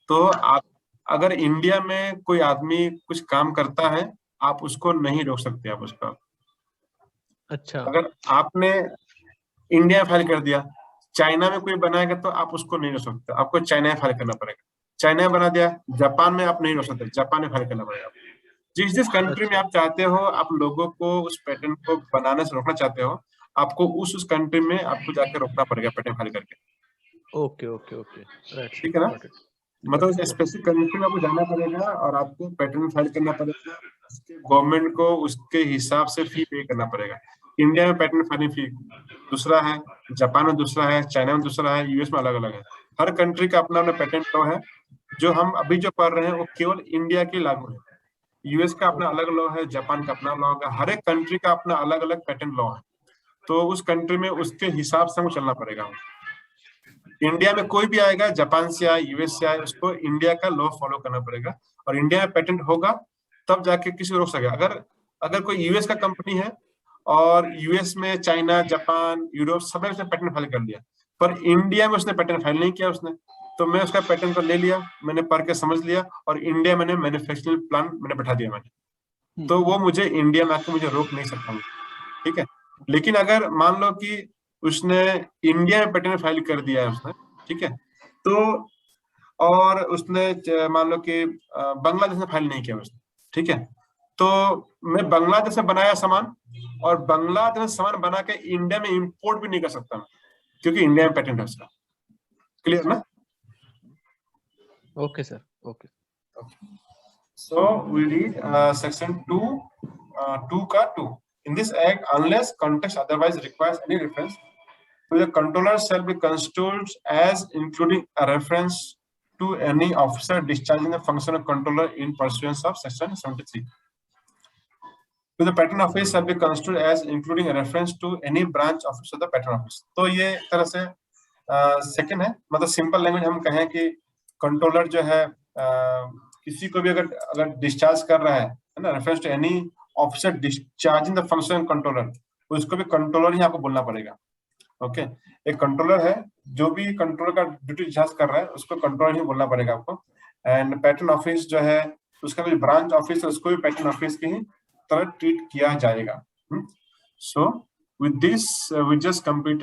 तो आप अगर इंडिया में कोई आदमी कुछ काम करता है, आप उसको नहीं रोक सकते, आप उसका। अच्छा, अगर आपने इंडिया फाइल कर दिया, चाइना में कोई बनाएगा तो आप उसको नहीं रोक सकते, आपको चाइना में फाइल करना पड़ेगा। चाइना में बना दिया, जापान में आप नहीं रोक सकते, जापान में फाइल करना पड़ेगा। जिस कंट्री में आप चाहते हो, आप लोगों को उस पैटर्न को बनाने से रोकना चाहते हो, आपको उस कंट्री में आपको जाके रोकना पड़ेगा पैटर्न फाइल करके। ओके ओके ओके, राइट, ठीक है ना? मतलब स्पेसिफिक कंट्री में आपको जाना पड़ेगा और आपको पैटर्न फाइल करना पड़ेगा, उसके गवर्नमेंट को उसके हिसाब से फी पे करना पड़ेगा। इंडिया में पैटर्न फाइलिंग फी दूसरा है, जापान में दूसरा है, चाइना में दूसरा है, यूएस में अलग अलग है। हर कंट्री का अपना अपना पैटर्न लॉ है। जो हम अभी जो पढ़ रहे हैं वो केवल इंडिया के लागू है। यूएस का अपना अलग लॉ है, जापान का अपना लॉ है, हर एक कंट्री का अपना अलग अलग पैटर्न लॉ है। तो उस कंट्री में उसके हिसाब से हमको चलना पड़ेगा। इंडिया में कोई भी आएगा, जापान से आए, यूएस से आए, उसको इंडिया का लॉ फॉलो करना पड़ेगा और इंडिया में पेटेंट होगा तब जाके किसी को रोक सकेगा। अगर कोई यूएस का कंपनी है और यूएस में चाइना, जापान, यूरोप सब में उसने पेटेंट फाइल कर लिया, पर इंडिया में उसने पेटेंट फाइल नहीं किया उसने, तो मैं उसका पेटेंट को ले लिया, मैंने पढ़ के समझ लिया और इंडिया मैंने मैन्युफैक्चरिंग प्लान मैंने बैठा दिया मैंने, तो वो मुझे इंडिया में आके मुझे रोक नहीं सकता। ठीक है। लेकिन अगर मान लो कि उसने इंडिया में पेटेंट फाइल कर दिया है उसने, ठीक है, तो और उसने मान लो कि बांग्लादेश में फाइल नहीं किया उसने, ठीक है, तो मैं बांग्लादेश में बनाया सामान और बांग्लादेश में सामान बना के इंडिया में इंपोर्ट भी नहीं कर सकता मैं, क्योंकि इंडिया में पेटेंट है उसका। क्लियर ना? Okay sir, okay. So we read section 2 का 2. In this act, unless context otherwise requires any reference, the controller shall be construed as including a reference to any officer discharging the function of controller in pursuance of section 73. So the patent office shall be construed as including a reference to any branch office of the patent office. तो ये तरह से second है, मतलब simple language हम कहें कि controller जो है किसी को भी अगर डिस्चार्ज कर रहा है ना, reference to any officer discharging the function controller, उसको भी कंट्रोलर ही आपको बोलना पड़ेगा। ओके, एक कंट्रोलर है, जो भी कंट्रोलर का ड्यूटी डिस्चार्ज कर रहा है उसको कंट्रोलर ही बोलना पड़ेगा आपको। एंड पैटर्न ऑफिस जो है उसका भी ब्रांच ऑफिस है, उसको भी पैटर्न ऑफिस की ही तरह ट्रीट किया जाएगा। So with this we just completed